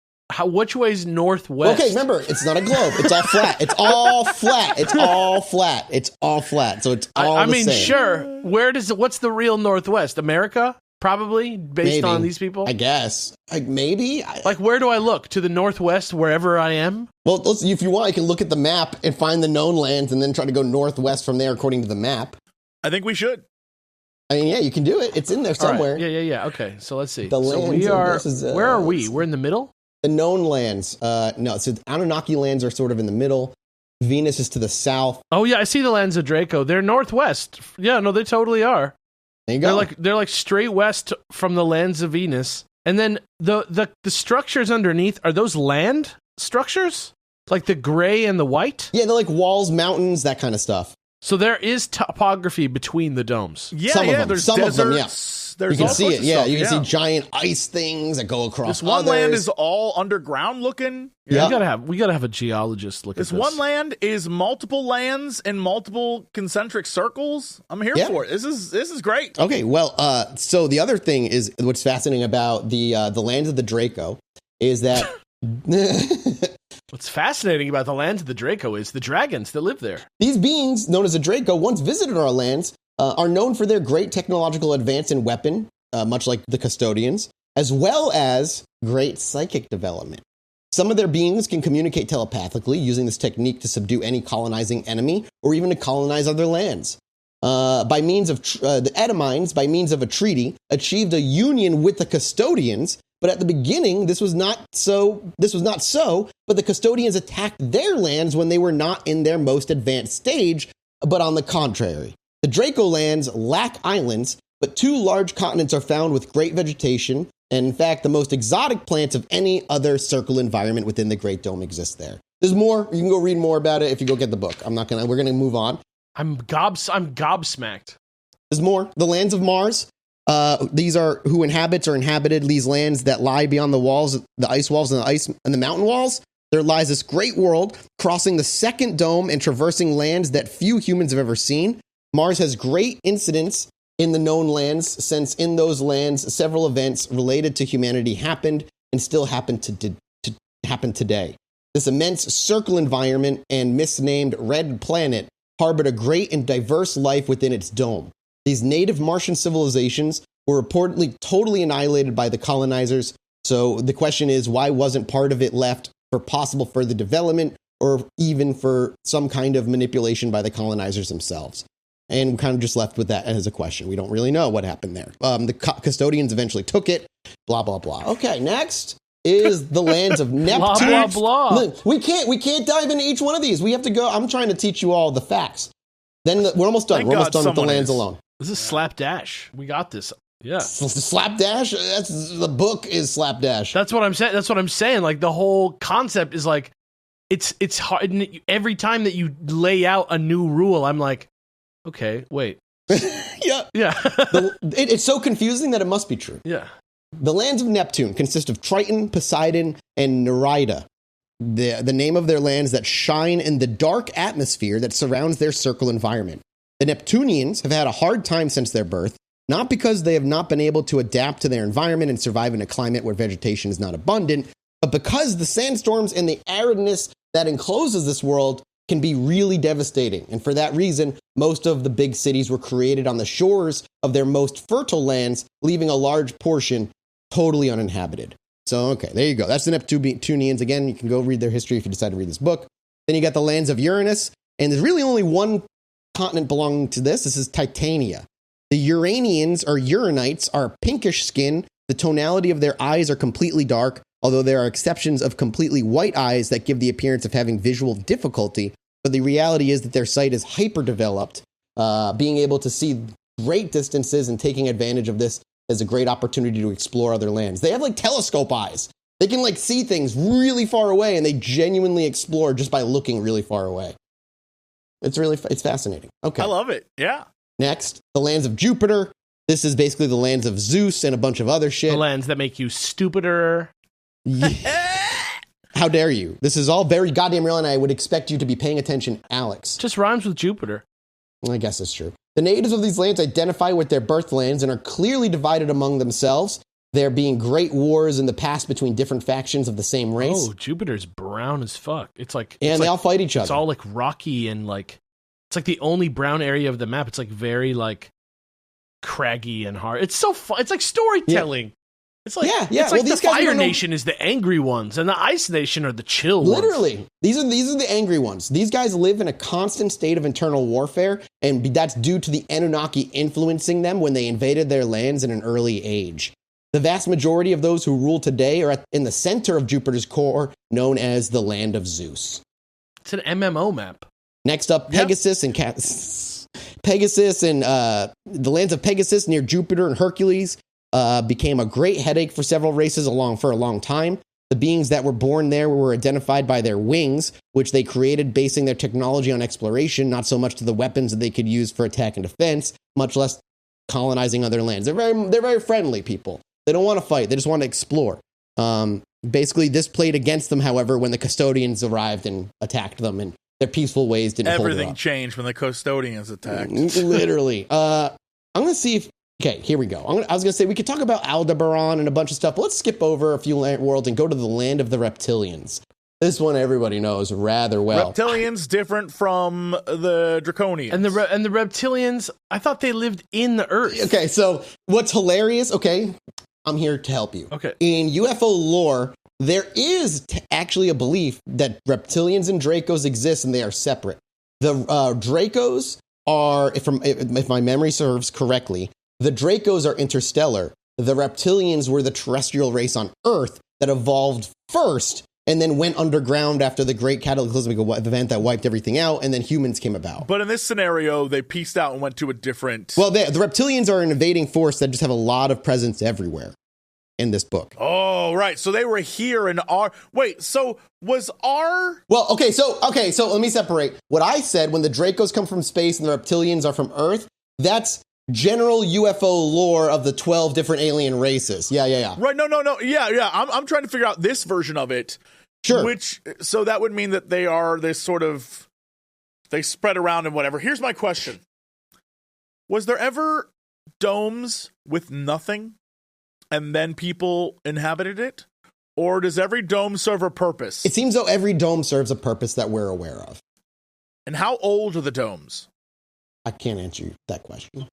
Which way is northwest? Okay, remember, it's not a globe. It's all flat. It's all flat. It's all flat. It's all flat. So it's all the same. Sure. What's the real northwest? America? Probably, based on these people? I guess. Maybe. Where do I look? To the northwest, wherever I am? Well, if you want, you can look at the map and find the known lands and then try to go northwest from there according to the map. I think we should. I mean, yeah, you can do it. It's in there somewhere. Right. Yeah. Okay, so let's see. The lands where are we? We're in the middle? The known lands. No, so the Anunnaki lands are sort of in the middle. Venus is to the south. Oh, yeah, I see the lands of Draco. They're northwest. Yeah, no, they totally are. There you go. They're like straight west from the lands of Venus. And then the structures underneath, are those land structures? Like the gray and the white? Yeah, they're like walls, mountains, that kind of stuff. So there is topography between the domes. Yeah, there's some deserts, of them, yeah. You can see it, yeah. You can see giant ice things that go across. This one land is all underground looking. Yeah, we gotta have a geologist look at this. This one land is multiple lands in multiple concentric circles. I'm here for it. This is great. Okay, well, so the other thing is what's fascinating about the lands of the Draco is that what's fascinating about the lands of the Draco is the dragons that live there. These beings, known as the Draco, once visited our lands, are known for their great technological advance in weapon, much like the custodians, as well as great psychic development. Some of their beings can communicate telepathically, using this technique to subdue any colonizing enemy or even to colonize other lands. By means of the Edamines, by means of a treaty, achieved a union with the custodians. But at the beginning, this was not so. But the custodians attacked their lands when they were not in their most advanced stage. But on the contrary, the Draco lands lack islands, but two large continents are found with great vegetation. And in fact, the most exotic plants of any other circle environment within the Great Dome exist there. There's more. You can go read more about it if you go get the book. We're gonna move on. I'm gobsmacked. There's more. The lands of Mars. These are who inhabits or inhabited these lands that lie beyond the walls, the ice walls and the mountain walls. There lies this great world crossing the second dome and traversing lands that few humans have ever seen. Mars has great incidents in the known lands, since in those lands, several events related to humanity happened and still happen to happen today. This immense circle environment and misnamed red planet harbored a great and diverse life within its dome. These native Martian civilizations were reportedly totally annihilated by the colonizers. So the question is, why wasn't part of it left for possible further development or even for some kind of manipulation by the colonizers themselves? And we're kind of just left with that as a question. We don't really know what happened there. The custodians eventually took it, blah, blah, blah. Okay, next is the lands of Neptune. Blah, blah, blah. Look, we can't dive into each one of these. We have to go. I'm trying to teach you all the facts. Then we're almost done. We're almost done with the lands alone. This is slapdash. We got this. Yeah. Slapdash? The book is slapdash. That's what I'm saying. Like, the whole concept is like, it's hard. Every time that you lay out a new rule, I'm like, okay, wait. Yeah. It's so confusing that it must be true. Yeah. The lands of Neptune consist of Triton, Poseidon, and Nereida. The name of their lands that shine in the dark atmosphere that surrounds their circle environment. The Neptunians have had a hard time since their birth, not because they have not been able to adapt to their environment and survive in a climate where vegetation is not abundant, but because the sandstorms and the aridness that encloses this world can be really devastating. And for that reason, most of the big cities were created on the shores of their most fertile lands, leaving a large portion totally uninhabited. So, okay, there you go. That's the Neptunians. Again, you can go read their history if you decide to read this book. Then you got the lands of Uranus, and there's really only one continent belonging to this. This is Titania. The Uranians, or Uranites, are pinkish skin. The tonality of their eyes are completely dark, although there are exceptions of completely white eyes that give the appearance of having visual difficulty. But the reality is that their sight is hyper-developed, being able to see great distances and taking advantage of this as a great opportunity to explore other lands. They have like telescope eyes. They can like see things really far away, and they genuinely explore just by looking really far away. It's fascinating. Okay. I love it. Yeah. Next, the lands of Jupiter. This is basically the lands of Zeus and a bunch of other shit. The lands that make you stupider. How dare you? This is all very goddamn real, and I would expect you to be paying attention, Alex. Just rhymes with Jupiter. I guess it's true. The natives of these lands identify with their birthlands and are clearly divided among themselves. There being great wars in the past between different factions of the same race. Oh, Jupiter's brown as fuck. It's like... And they all fight each other. It's all like rocky and like... It's like the only brown area of the map. It's like very like craggy and hard. It's so fun. It's like storytelling. Yeah. It's like, It's like the Fire Nation is the angry ones, and the Ice Nation are the chill ones. Literally. These are the angry ones. These guys live in a constant state of internal warfare, and that's due to the Anunnaki influencing them when they invaded their lands in an early age. The vast majority of those who rule today are in the center of Jupiter's core, known as the Land of Zeus. It's an MMO map. Next up, Pegasus and the lands of Pegasus near Jupiter and Hercules became a great headache for several races for a long time. The beings that were born there were identified by their wings, which they created basing their technology on exploration, not so much to the weapons that they could use for attack and defense, much less colonizing other lands. They're very friendly people. They don't want to fight. They just want to explore. Basically, this played against them, however, when the custodians arrived and attacked them, and their peaceful ways didn't hold Everything up. changed when the custodians attacked. Literally. I'm going to see if... Okay, here we go. I was going to say we could talk about Aldebaran and a bunch of stuff, but let's skip over a few worlds and go to the land of the Reptilians. This one everybody knows rather well. Reptilians different from the Draconians. And the Reptilians, I thought they lived in the Earth. Okay, so what's hilarious... Okay, I'm here to help you. Okay. In UFO lore, there is actually a belief that reptilians and Dracos exist and they are separate. The Dracos are, if my memory serves correctly, the Dracos are interstellar. The reptilians were the terrestrial race on Earth that evolved first and then went underground after the great cataclysmic event that wiped everything out, and then humans came about. But in this scenario, they pieced out and went to a different... Well, the reptilians are an invading force that just have a lot of presence everywhere in this book. Oh, right. So they were here in our... Wait, so was our... Well, okay, so let me separate. What I said, when the Dracos come from space and the reptilians are from Earth, that's general UFO lore of the 12 different alien races. Yeah. Right, no. Yeah. I'm trying to figure out this version of it. Sure. So that would mean that they are this sort of... They spread around and whatever. Here's my question. Was there ever domes with nothing and then people inhabited it? Or does every dome serve a purpose? It seems though every dome serves a purpose that we're aware of. And how old are the domes? I can't answer that question.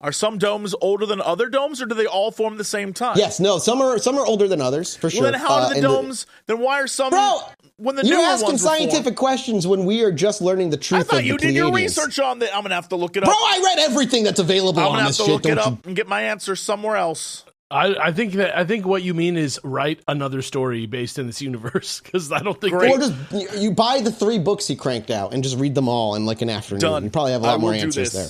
Are some domes older than other domes, or do they all form the same time? Yes, no, some are older than others, for sure. Well, then how are the domes, then why are some... Bro, when the you're newer asking ones scientific questions when we are just learning the truth of the I thought you did Pleiadians. your research on that. I'm going to have to look it up. Bro, I read everything that's available on this shit. I'm going to have to look it up and get my answer somewhere else. I think what you mean is write another story based in this universe, because I don't think... Or just you buy the 3 books he cranked out and just read them all in like an afternoon. Done. You probably have a lot more answers there.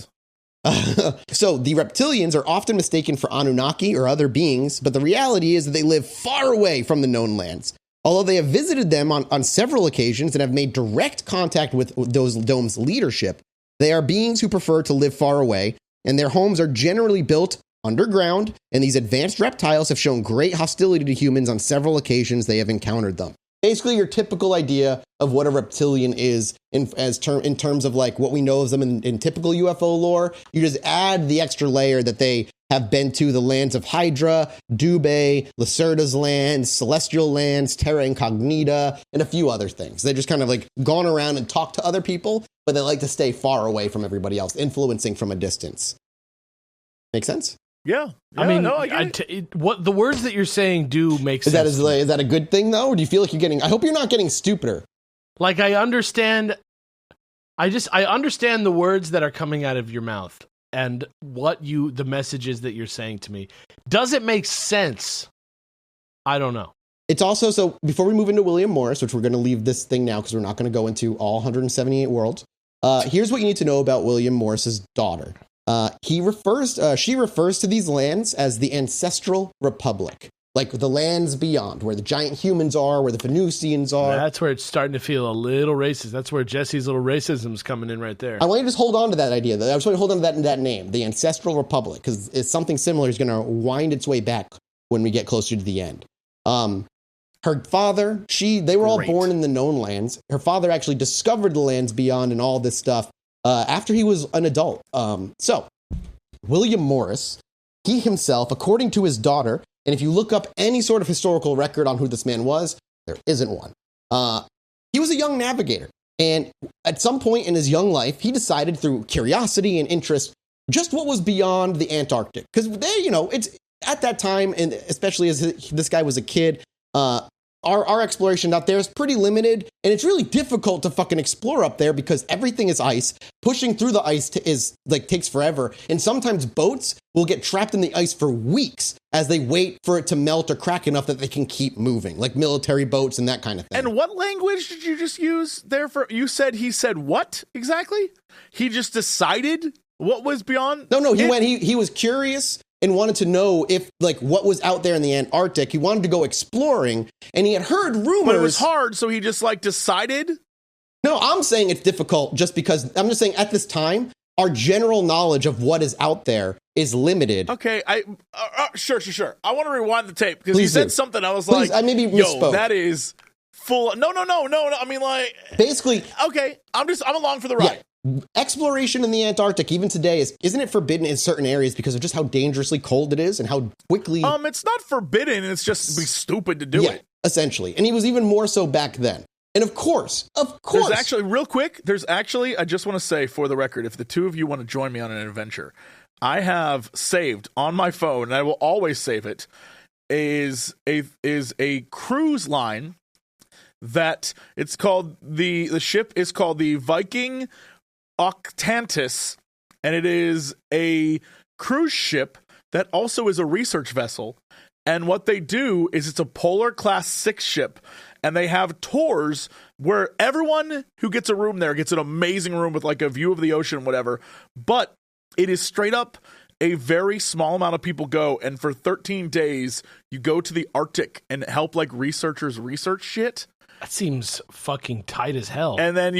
So the reptilians are often mistaken for Anunnaki or other beings, but the reality is that they live far away from the known lands. Although they have visited them on several occasions and have made direct contact with those domes' leadership, they are beings who prefer to live far away, and their homes are generally built underground, and these advanced reptiles have shown great hostility to humans on several occasions they have encountered them. Basically, your typical idea of what a reptilian is in terms of like what we know of them in typical UFO lore. You just add the extra layer that they have been to the lands of Hydra, Dubé, Lacerda's lands, Celestial lands, Terra Incognita, and a few other things. They've just kind of like gone around and talked to other people, but they like to stay far away from everybody else, influencing from a distance. Make sense? Yeah. I mean, no, I get it. what the words that you're saying do make sense. Is that a good thing though? Or do you feel like you're getting? I hope you're not getting stupider. Like I understand. I understand the words that are coming out of your mouth and the messages that you're saying to me. Does it make sense? I don't know. It's also, so before we move into William Morris, which we're going to leave this thing now because we're not going to go into all 178 worlds. Here's what you need to know about William Morris's daughter. She refers to these lands as the Ancestral Republic, like the lands beyond, where the giant humans are, where the Venusians are. That's where it's starting to feel a little racist. That's where Jesse's little racism is coming in right there. I want you to just hold on to that idea. I just want you to hold on to that name, the Ancestral Republic, because it's something similar is going to wind its way back when we get closer to the end. Her father, they were all born in the known lands. Her father actually discovered the lands beyond and all this stuff after he was an adult. So William Morris, he himself, according to his daughter, and if you look up any sort of historical record on who this man was, there isn't one. He was a young navigator. And at some point in his young life, he decided through curiosity and interest just what was beyond the Antarctic. Because it's at that time, and especially as this guy was a kid, our exploration out there is pretty limited, and it's really difficult to fucking explore up there because everything is ice. Pushing through the ice takes forever, and sometimes boats will get trapped in the ice for weeks as they wait for it to melt or crack enough that they can keep moving, like military boats and that kind of thing. And what language did you just use there for? You said he said what exactly? He just decided what was beyond? No, he was curious and wanted to know if, like, what was out there in the Antarctic. He wanted to go exploring, and he had heard rumors. But it was hard, so he just, like, decided? No, I'm saying it's difficult just because, I'm just saying at this time, our general knowledge of what is out there is limited. Okay, sure. I want to rewind the tape, because he said something, I was Please, like, I maybe misspoke. That is full. No, I mean, like. Basically. Okay, I'm along for the ride. Yeah. Exploration in the Antarctic, even today, isn't it forbidden in certain areas because of just how dangerously cold it is and how quickly... It's not forbidden, it's just be stupid to do it. Essentially. And he was even more so back then. And of course... There's actually, real quick, I just want to say, for the record, if the two of you want to join me on an adventure, I have saved on my phone, and I will always save it, is a cruise line that it's called, the ship is called the Viking Octantis, and it is a cruise ship that also is a research vessel. And what they do is it's a Polar Class 6 ship, and they have tours where everyone who gets a room there gets an amazing room with like a view of the ocean, whatever. But it is straight up a very small amount of people go, and for 13 days you go to the Arctic and help like researchers research shit. That seems fucking tight as hell. And then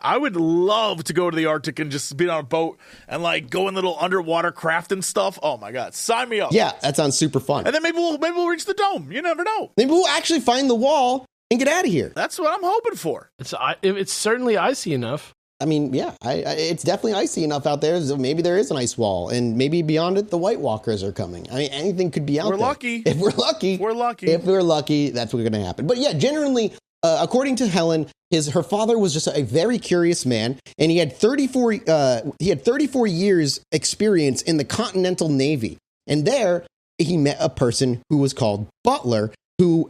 I would love to go to the Arctic and just be on a boat and like go in little underwater craft and stuff. Oh my God, sign me up. Yeah, that sounds super fun. And then maybe we'll reach the dome. You never know. Maybe we'll actually find the wall and get out of here. That's what I'm hoping for. It's certainly icy enough. I mean, yeah, it's definitely icy enough out there. So maybe there is an ice wall, and maybe beyond it, the White Walkers are coming. I mean, anything could be out there. We're lucky. If we're lucky, that's what's going to happen. But yeah, generally, according to Helen, her father was just a very curious man, and he had 34 years experience in the Continental Navy. And there he met a person who was called Butler, who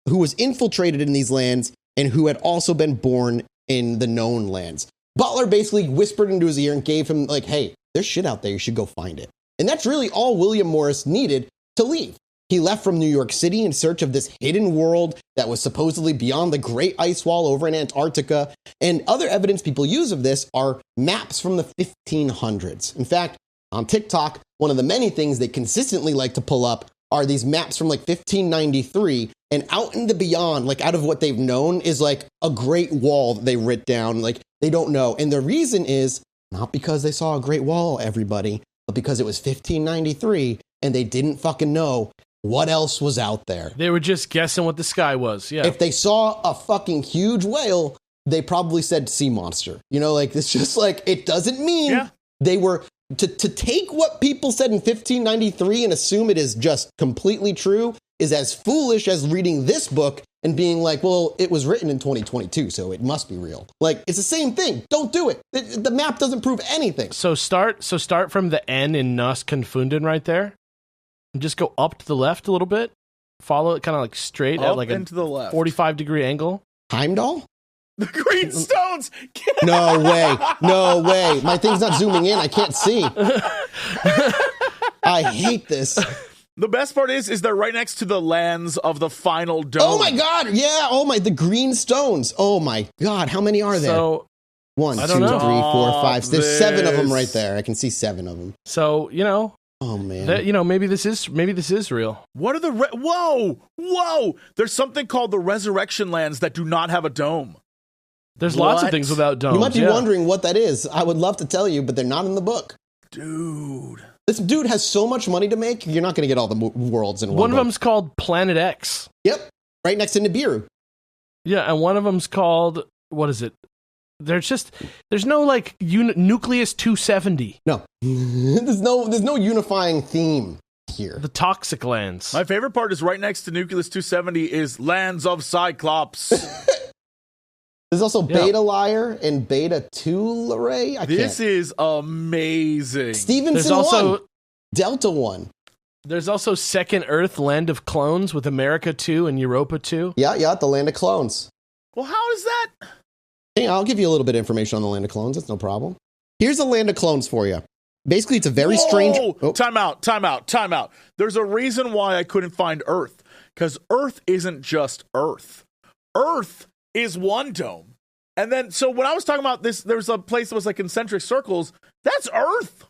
was infiltrated in these lands and who had also been born in the known lands. Butler basically whispered into his ear and gave him like, hey, there's shit out there. You should go find it. And that's really all William Morris needed to leave. He left from New York City in search of this hidden world that was supposedly beyond the Great Ice Wall over in Antarctica. And other evidence people use of this are maps from the 1500s. In fact, On TikTok, one of the many things they consistently like to pull up are these maps from like 1593, and out in the beyond, like out of what they've known, is like a great wall that they writ down. Like they don't know. And the reason is not because they saw a great wall, everybody, but because it was 1593 and they didn't fucking know what else was out there. They were just guessing what the sky was. Yeah. If they saw a fucking huge whale, they probably said sea monster. You know, like it's just like, it doesn't mean they were to take what people said in 1593 and assume it is just completely true is as foolish as reading this book and being like, well, it was written in 2022, so it must be real. Like, it's the same thing. Don't do it. The map doesn't prove anything. So start from the N in Nos Confunden right there. And just go up to the left a little bit. Follow it kind of like straight at like a to the left. 45-degree angle. Heimdall? The green stones! No way. No way. My thing's not zooming in. I can't see. I hate this. The best part is they're right next to the lands of the final dome. Oh my God. Yeah. Oh my, the green stones. Oh my God. How many are there? So, 1, 2, 3, 4, 5. There's 7 of them right there. I can see 7 of them. So, you know. Oh man. Maybe this is real. What are the whoa! There's something called the resurrection lands that do not have a dome. There's lots of things without domes. You might be wondering what that is. I would love to tell you, but they're not in the book. Dude. This dude has so much money to make, you're not going to get all the worlds in one book. One of them's called Planet X. Yep. Right next to Nibiru. Yeah, and one of them's called, what is it? There's no like Nucleus 270. No. there's no unifying theme here. The toxic lands. My favorite part is right next to Nucleus 270 is Lands of Cyclops. There's also Beta Lyre and Beta Tulare. This is amazing. Stevenson 1. Delta 1. There's also Second Earth, Land of Clones with America 2 and Europa 2. Yeah, the Land of Clones. Well, how is that? Hey, I'll give you a little bit of information on the Land of Clones. That's no problem. Here's the Land of Clones for you. Basically, it's a very strange... Oh. Time out. There's a reason why I couldn't find Earth. Because Earth isn't just Earth. Earth is one dome. And then, so when I was talking about this, there's a place that was like concentric circles. That's Earth.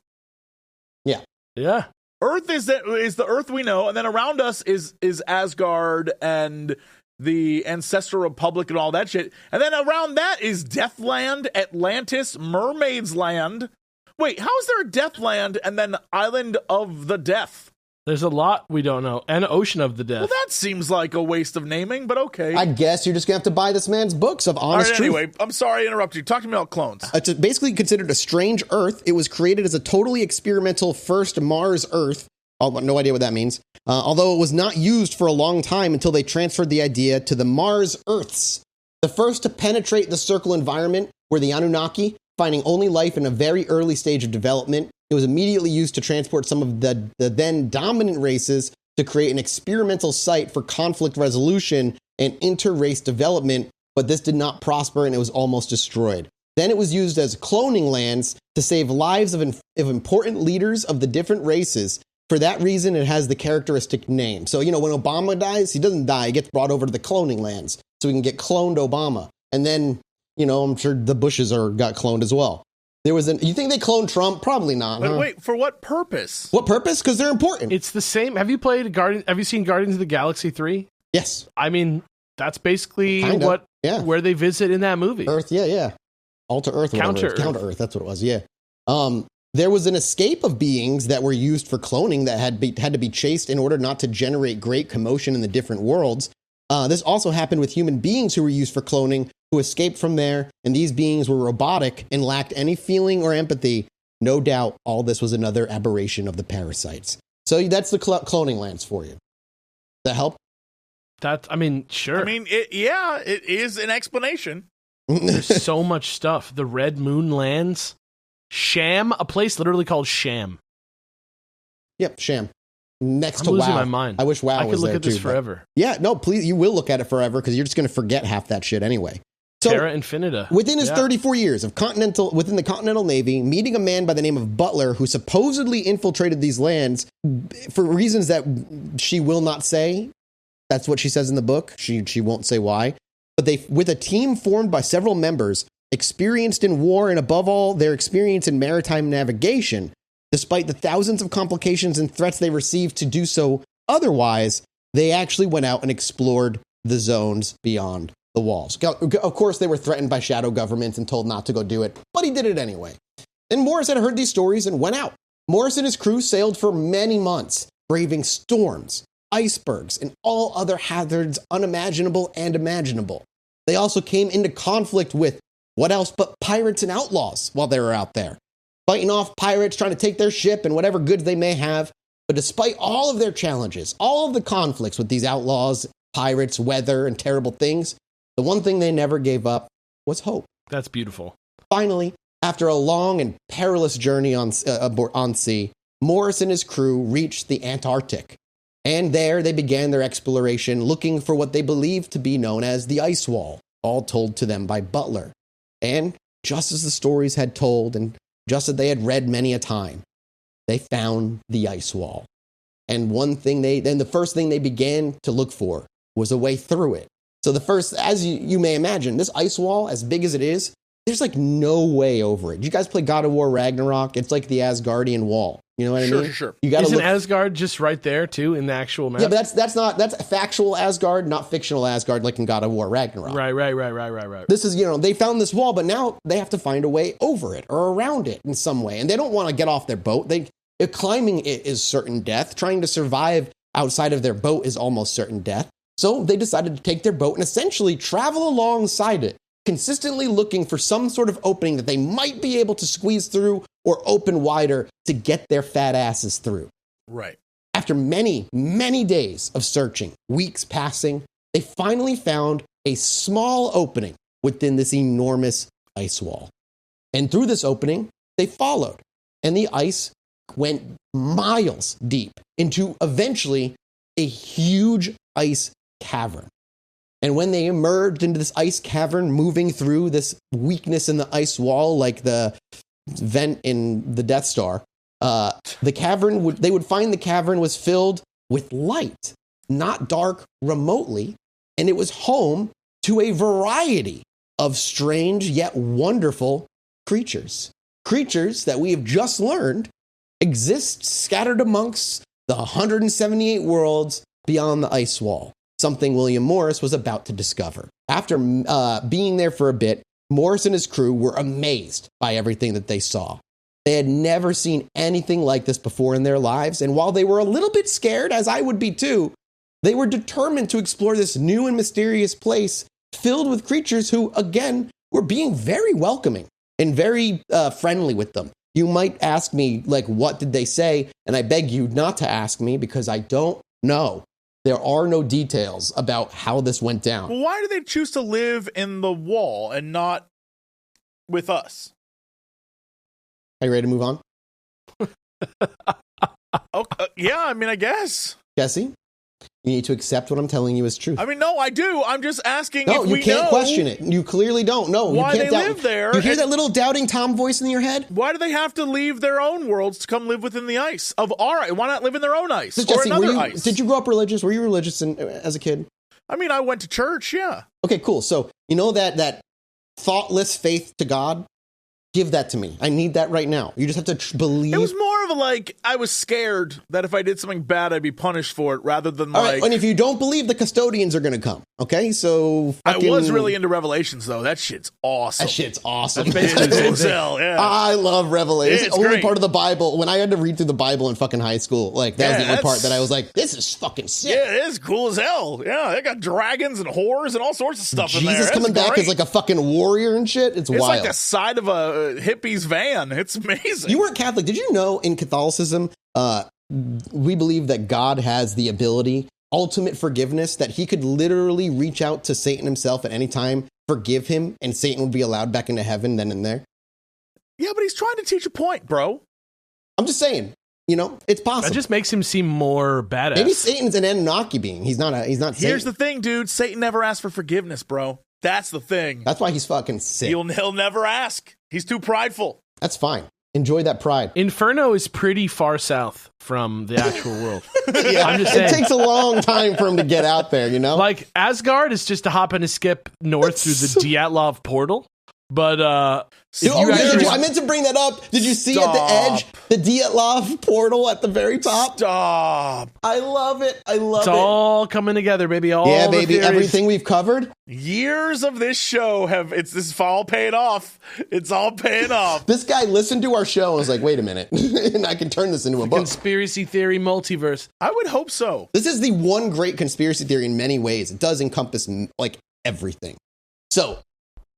Yeah. Yeah. Earth is the Earth we know. And then around us is Asgard and the Ancestral Republic and all that shit. And then around that is Deathland, Atlantis, Mermaid's Land. Wait, how is there a Deathland and then Island of the Death? There's a lot we don't know. And Ocean of the Death. Well, that seems like a waste of naming, but okay. I guess you're just going to have to buy this man's books of honest truth. Anyway, I'm sorry to interrupt you. Talk to me about clones. It's basically considered a strange Earth. It was created as a totally experimental first Mars Earth. No idea what that means. Although it was not used for a long time until they transferred the idea to the Mars Earths. The first to penetrate the circle environment were the Anunnaki, finding only life in a very early stage of development. It was immediately used to transport some of the then dominant races to create an experimental site for conflict resolution and inter-race development, but this did not prosper and it was almost destroyed. Then it was used as cloning lands to save lives of important leaders of the different races. For that reason, it has the characteristic name. So, when Obama dies, he doesn't die. He gets brought over to the cloning lands so we can get cloned Obama. And then, I'm sure the Bushes got cloned as well. You think they cloned Trump? Probably not. But wait, for what purpose? What purpose? Because they're important. It's the same. Have you seen Guardians of the Galaxy 3? Yes. I mean, that's basically where they visit in that movie. Earth, yeah. Alter Earth. Counter Earth, that's what it was, yeah. There was an escape of beings that were used for cloning that had to be chased in order not to generate great commotion in the different worlds. This also happened with human beings who were used for cloning, who escaped from there, and these beings were robotic and lacked any feeling or empathy. No doubt, all this was another aberration of the parasites. So that's the cloning lands for you. Does that help? Sure. It is an explanation. There's so much stuff. The Red Moon lands. Sham, a place literally called Sham. Yep, Sham. Next I'm to losing WoW. my mind. I wish WoW was there too. I could look at this forever. Yeah, no, please, you will look at it forever because you're just going to forget half that shit anyway. So, Terra Infinita. Within his 34 years of within the Continental Navy, meeting a man by the name of Butler who supposedly infiltrated these lands for reasons that she will not say. That's what she says in the book. She won't say why. But with a team formed by several members, experienced in war and above all, their experience in maritime navigation, Despite the thousands of complications and threats they received to do so otherwise, they actually went out and explored the zones beyond the walls. Of course, they were threatened by shadow governments and told not to go do it, but he did it anyway. And Morris had heard these stories and went out. Morris and his crew sailed for many months, braving storms, icebergs, and all other hazards unimaginable and imaginable. They also came into conflict with what else but pirates and outlaws while they were out there, fighting off pirates, trying to take their ship and whatever goods they may have. But despite all of their challenges, all of the conflicts with these outlaws, pirates, weather, and terrible things, the one thing they never gave up was hope. That's beautiful. Finally, after a long and perilous journey on sea, Morris and his crew reached the Antarctic. And there they began their exploration, looking for what they believed to be known as the ice wall, all told to them by Butler. And just as the stories had told, and just as they had read many a time, they found the ice wall. And the first thing they began to look for was a way through it. So the first, as you may imagine, this ice wall, as big as it is, there's like no way over it. You guys play God of War Ragnarok? It's like the Asgardian wall. You know what I mean? Sure. You gotta Isn't Asgard just right there too in the actual map? Yeah, but that's factual Asgard, not fictional Asgard like in God of War Ragnarok. Right. This is, they found this wall, but now they have to find a way over it or around it in some way. And they don't want to get off their boat. Climbing it is certain death. Trying to survive outside of their boat is almost certain death. So they decided to take their boat and essentially travel alongside it, consistently looking for some sort of opening that they might be able to squeeze through or open wider to get their fat asses through. Right. After many, many days of searching, weeks passing, they finally found a small opening within this enormous ice wall. And through this opening, they followed, and the ice went miles deep into eventually a huge ice cavern. And when they emerged into this ice cavern, moving through this weakness in the ice wall, like the vent in the Death Star, they would find the cavern was filled with light, not dark remotely, and it was home to a variety of strange yet wonderful creatures. Creatures that we have just learned exist scattered amongst the 178 worlds beyond the ice wall. Something William Morris was about to discover. After being there for a bit, Morris and his crew were amazed by everything that they saw. They had never seen anything like this before in their lives, and while they were a little bit scared, as I would be too, they were determined to explore this new and mysterious place filled with creatures who, again, were being very welcoming and very friendly with them. You might ask me, what did they say? And I beg you not to ask me because I don't know. There are no details about how this went down. Well, why do they choose to live in the wall and not with us? Are you ready to move on? Yeah, I guess. Jesse, you need to accept what I'm telling you is true. No, I do. I'm just asking no, if we know. You can't question it. You clearly don't. No, why you can't they live there. You hear that little doubting Tom voice in your head? Why do they have to leave their own worlds to come live within the ice of our? Why not live in their own ice So, or Jesse, another ice? Did you grow up religious? Were you religious as a kid? I went to church, yeah. Okay, cool. So you know that thoughtless faith to God? Give that to me. I need that right now. You just have to believe. It was more of a I was scared that if I did something bad, I'd be punished for it rather than All right, and if you don't believe, the custodians are going to come. Okay, so I was really into Revelations, though. That shit's awesome. That shit's awesome. That's basically Cool as hell, yeah. I love Revelation. It's the only great. part of the Bible. When I had to read through the Bible in fucking high school, that was the only part that I was like, this is fucking sick. Yeah, it is cool as hell. Yeah, they got dragons and whores and all sorts of stuff in there. Jesus coming back as a fucking warrior and shit. It's wild. Like the side of a hippie's van. It's amazing. You weren't Catholic. Did you know in Catholicism, we believe that God has the ability, ultimate forgiveness, that he could literally reach out to Satan himself at any time, forgive him, and Satan would be allowed back into heaven then and there? Yeah, but he's trying to teach a point, bro. I'm just saying, it's possible. That just makes him seem more badass. Maybe Satan's an Anunnaki being. He's not Satan. Here's the thing, dude. Satan never asked for forgiveness, bro. That's the thing. That's why he's fucking sick. He'll never ask. He's too prideful. That's fine. Enjoy that pride. Inferno is pretty far south from the actual world. Yeah, I'm just saying. It takes a long time for him to get out there, Asgard is just a hop and a skip north through the Dyatlov portal. But I meant to bring that up. Did you see at the edge the Dyatlov portal at the very top? Stop. I love it. It's all coming together, baby. Yeah, baby. Everything we've covered. Years of this show this is all paid off. It's all paying off. This guy listened to our show and was like, wait a minute. And I can turn this into a book. Conspiracy theory multiverse. I would hope so. This is the one great conspiracy theory in many ways. It does encompass like everything. So,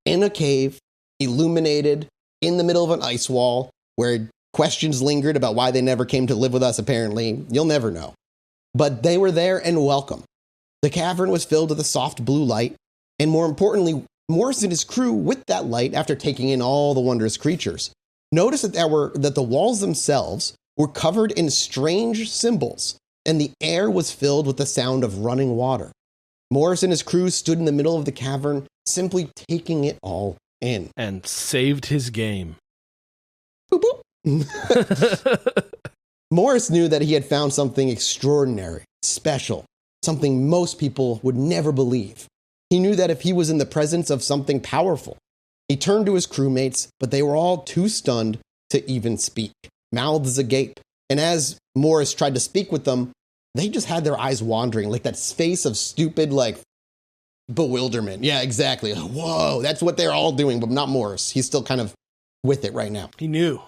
in a cave, illuminated, in the middle of an ice wall, where questions lingered about why they never came to live with us, apparently, you'll never know. But they were there and welcome. The cavern was filled with a soft blue light, and more importantly, Morris and his crew, with that light, after taking in all the wondrous creatures, noticed that the walls themselves were covered in strange symbols, and the air was filled with the sound of running water. Morris and his crew stood in the middle of the cavern, simply taking it all in. And saved his game. Boop, boop. Morris knew that he had found something extraordinary, special, something most people would never believe. He knew that if he was in the presence of something powerful. He turned to his crewmates, but they were all too stunned to even speak, mouths agape. And as Morris tried to speak with them, they just had their eyes wandering, like that face of stupid, like, bewilderment. Yeah, exactly. Whoa, that's what they're all doing, but not Morris. He's still kind of with it right now. He knew.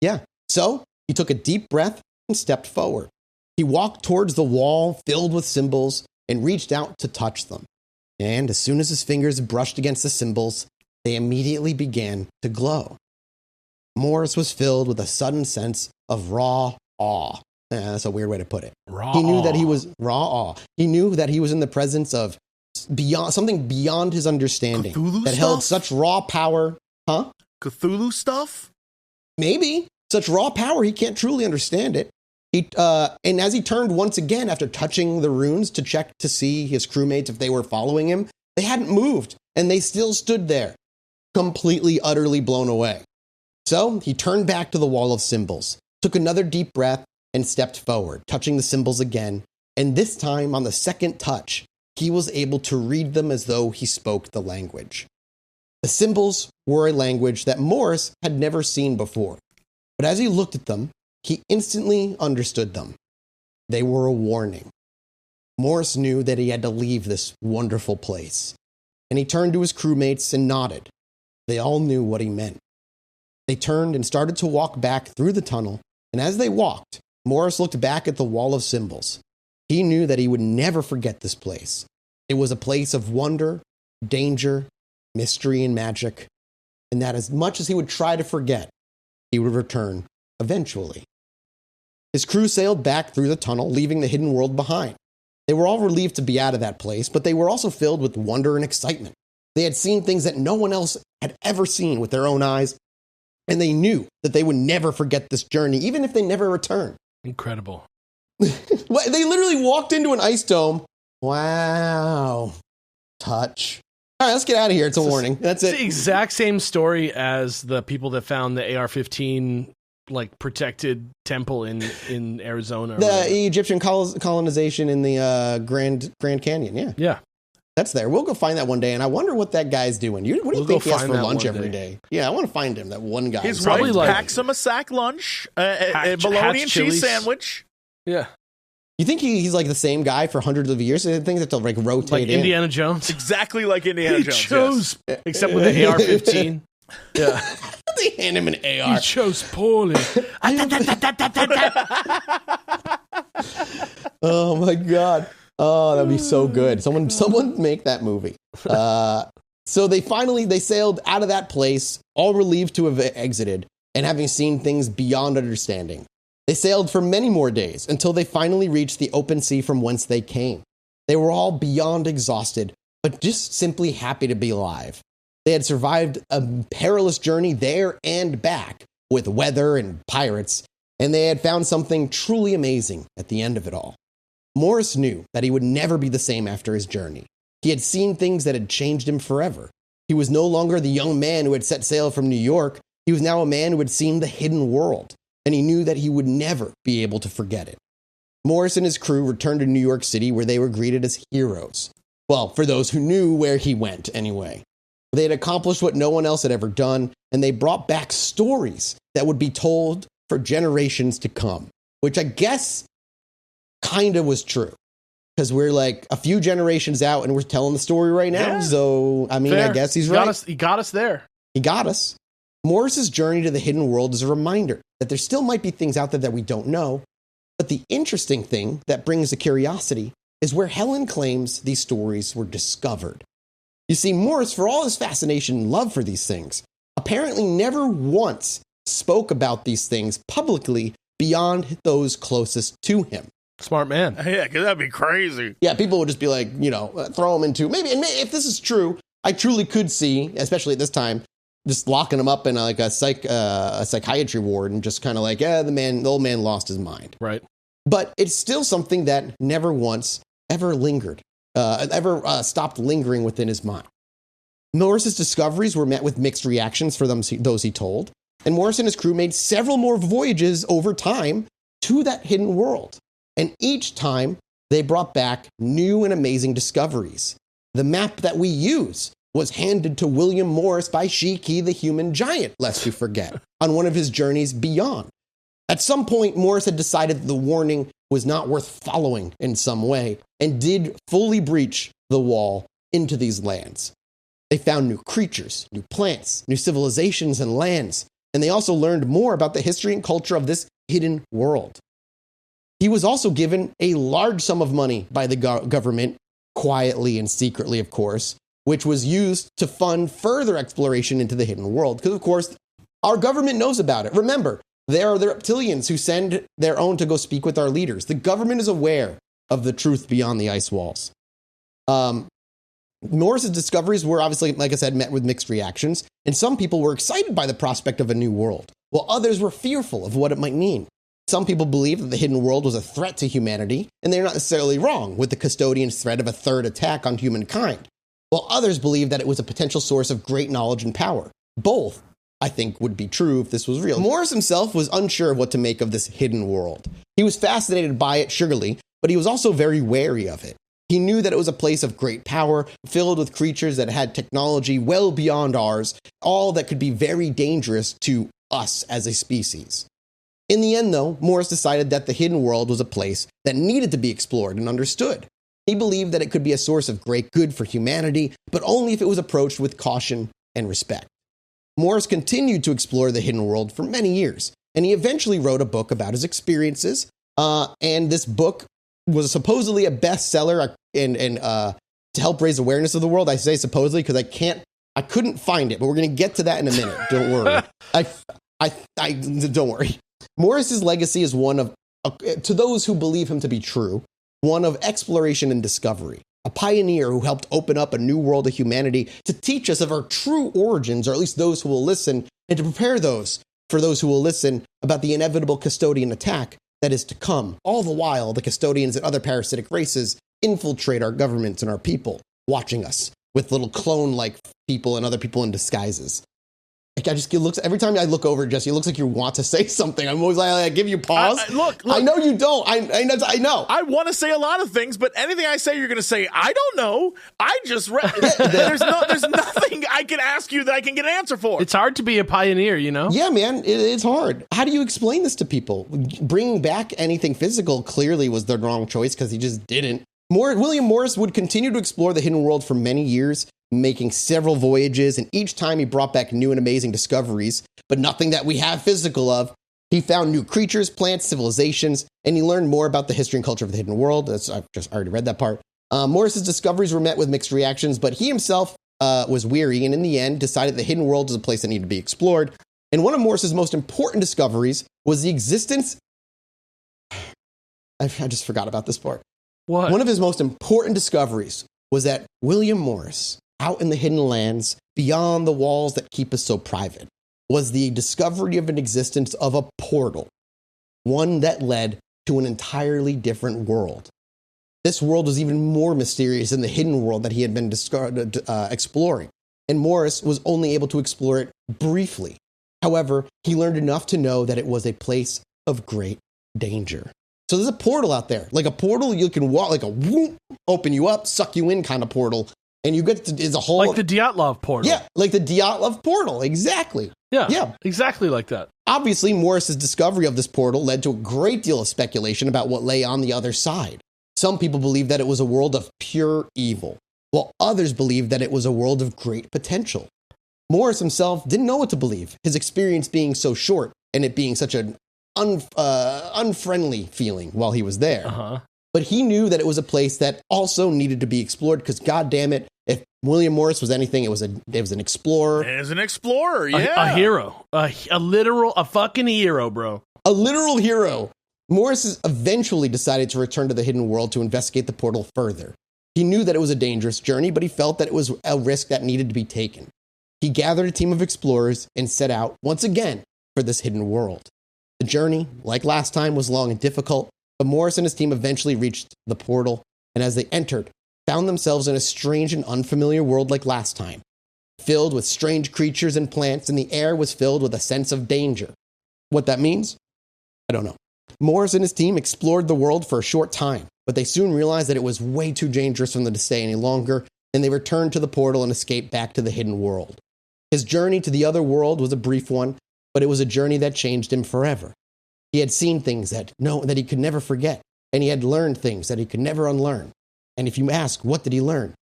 Yeah. So he took a deep breath and stepped forward. He walked towards the wall filled with symbols and reached out to touch them. And as soon as his fingers brushed against the symbols, they immediately began to glow. Morris was filled with a sudden sense of raw awe. That's a weird way to put it. He knew that he was raw awe. He knew that he was in the presence of something beyond his understanding Cthulhu that stuff? held such raw power. Huh? Cthulhu stuff? Maybe. Such raw power, he can't truly understand it. And as he turned once again after touching the runes to check to see his crewmates if they were following him, they hadn't moved, and they still stood there, completely, utterly blown away. So he turned back to the wall of symbols, took another deep breath, and stepped forward, touching the symbols again. And this time, on the second touch, he was able to read them as though he spoke the language. The symbols were a language that Morris had never seen before. But as he looked at them, he instantly understood them. They were a warning. Morris knew that he had to leave this wonderful place. And he turned to his crewmates and nodded. They all knew what he meant. They turned and started to walk back through the tunnel. And as they walked, Morris looked back at the wall of symbols. He knew that he would never forget this place. It was a place of wonder, danger, mystery, and magic. And that as much as he would try to forget, he would return eventually. His crew sailed back through the tunnel, leaving the hidden world behind. They were all relieved to be out of that place, but they were also filled with wonder and excitement. They had seen things that no one else had ever seen with their own eyes, and they knew that they would never forget this journey, even if they never returned. Incredible. They literally walked into an ice dome. Wow. Touch. All right, let's get out of here. It's a warning. That's it. It's the exact same story as the people that found the AR-15 like protected temple in Arizona. The Egyptian colonization in the Grand Canyon. Yeah. Yeah. That's there. We'll go find that one day, and I wonder what that guy's doing. What do you think he has for lunch every day? Yeah, I want to find him, that one guy. His probably wife like packs him a sack lunch, a bologna and cheese sandwich. Yeah. You think he's like the same guy for hundreds of years? I think that they'll like rotate like in. Indiana Jones. Exactly like Indiana Jones. Chose, except with the AR-15. Yeah. They hand him an AR. He chose poorly. Oh my God. Oh, that'd be so good. Someone make that movie. So they sailed out of that place, all relieved to have exited and having seen things beyond understanding. They sailed for many more days until they finally reached the open sea from whence they came. They were all beyond exhausted, but just simply happy to be alive. They had survived a perilous journey there and back with weather and pirates, and they had found something truly amazing at the end of it all. Morris knew that he would never be the same after his journey. He had seen things that had changed him forever. He was no longer the young man who had set sail from New York. He was now a man who had seen the hidden world, and he knew that he would never be able to forget it. Morris and his crew returned to New York City, where they were greeted as heroes. Well, for those who knew where he went, anyway. They had accomplished what no one else had ever done, and they brought back stories that would be told for generations to come, which I guess kind of was true. Because we're like a few generations out and we're telling the story right now. Yeah. So, I mean, Fair. I guess he's right. He got us there. He got us. Morris's journey to the hidden world is a reminder that there still might be things out there that we don't know. But the interesting thing that brings the curiosity is where Helen claims these stories were discovered. You see, Morris, for all his fascination and love for these things, apparently never once spoke about these things publicly beyond those closest to him. Smart man. Yeah, because that'd be crazy. Yeah, people would just be like, throw him into maybe. And if this is true, I truly could see, especially at this time, just locking him up in like a psychiatry ward and just kind of like, the old man lost his mind. Right. But it's still something that never once ever lingered, stopped lingering within his mind. Morris's discoveries were met with mixed reactions for those he told, and Morris and his crew made several more voyages over time to that hidden world. And each time, they brought back new and amazing discoveries. The map that we use was handed to William Morris by Shiki the human giant, lest you forget, on one of his journeys beyond. At some point, Morris had decided that the warning was not worth following in some way, and did fully breach the wall into these lands. They found new creatures, new plants, new civilizations and lands, and they also learned more about the history and culture of this hidden world. He was also given a large sum of money by the government, quietly and secretly, of course, which was used to fund further exploration into the hidden world. Because, of course, our government knows about it. Remember, there are the reptilians who send their own to go speak with our leaders. The government is aware of the truth beyond the ice walls. Morris's discoveries were obviously, like I said, met with mixed reactions, and some people were excited by the prospect of a new world, while others were fearful of what it might mean. Some people believe that the hidden world was a threat to humanity, and they're not necessarily wrong with the custodian's threat of a third attack on humankind, while others believe that it was a potential source of great knowledge and power. Both, I think, would be true if this was real. Morris himself was unsure of what to make of this hidden world. He was fascinated by it, surely, but he was also very wary of it. He knew that it was a place of great power, filled with creatures that had technology well beyond ours, all that could be very dangerous to us as a species. In the end, though, Morris decided that the hidden world was a place that needed to be explored and understood. He believed that it could be a source of great good for humanity, but only if it was approached with caution and respect. Morris continued to explore the hidden world for many years, and he eventually wrote a book about his experiences, and this book was supposedly a bestseller and to help raise awareness of the world. I say supposedly because I couldn't find it, but we're going to get to that in a minute. Don't worry. Don't worry. Morris's legacy is one of, to those who believe him to be true, one of exploration and discovery. A pioneer who helped open up a new world of humanity to teach us of our true origins, or at least those who will listen, and to prepare for those who will listen about the inevitable custodian attack that is to come. All the while, the custodians and other parasitic races infiltrate our governments and our people, watching us with little clone-like people and other people in disguises. Every time I look over, Jesse, it looks like you want to say something. I'm always like, I give you pause. Look. I know you don't. I know. I want to say a lot of things, but anything I say, you're going to say, I don't know. I just read. There's nothing I can ask you that I can get an answer for. It's hard to be a pioneer, you know? Yeah, man, it's hard. How do you explain this to people? Bringing back anything physical clearly was the wrong choice because he just didn't. William Morris would continue to explore the hidden world for many years, making several voyages, and each time he brought back new and amazing discoveries, but nothing that we have physical of. He found new creatures, plants, civilizations, and he learned more about the history and culture of the hidden world. I've just already read that part. Morris's discoveries were met with mixed reactions, but he himself was weary, and in the end decided the hidden world is a place that needed to be explored. And one of Morris's most important discoveries was the existence... I just forgot about this part. What? One of his most important discoveries was that William Morris, out in the hidden lands, beyond the walls that keep us so private, was the discovery of an existence of a portal, one that led to an entirely different world. This world was even more mysterious than the hidden world that he had been exploring, and Morris was only able to explore it briefly. However, he learned enough to know that it was a place of great danger. So there's a portal out there, like a portal you can walk, like a whoop, open you up, suck you in kind of portal. And you get to, it's a whole... Like the Dyatlov portal. Yeah, like the Dyatlov portal, exactly. Yeah, exactly like that. Obviously, Morris's discovery of this portal led to a great deal of speculation about what lay on the other side. Some people believe that it was a world of pure evil, while others believe that it was a world of great potential. Morris himself didn't know what to believe, his experience being so short and it being such an unfriendly feeling while he was there. Uh-huh. But he knew that it was a place that also needed to be explored because, God damn it, if William Morris was anything, it was an explorer. As an explorer, yeah. A hero. A fucking hero, bro. A literal hero. Morris eventually decided to return to the hidden world to investigate the portal further. He knew that it was a dangerous journey, but he felt that it was a risk that needed to be taken. He gathered a team of explorers and set out once again for this hidden world. The journey, like last time, was long and difficult, but Morris and his team eventually reached the portal, and as they entered, found themselves in a strange and unfamiliar world like last time. Filled with strange creatures and plants, and the air was filled with a sense of danger. What that means? I don't know. Morris and his team explored the world for a short time, but they soon realized that it was way too dangerous for them to stay any longer, and they returned to the portal and escaped back to the hidden world. His journey to the other world was a brief one, but it was a journey that changed him forever. He had seen things that he could never forget, and he had learned things that he could never unlearn. And if you ask, what did he learn?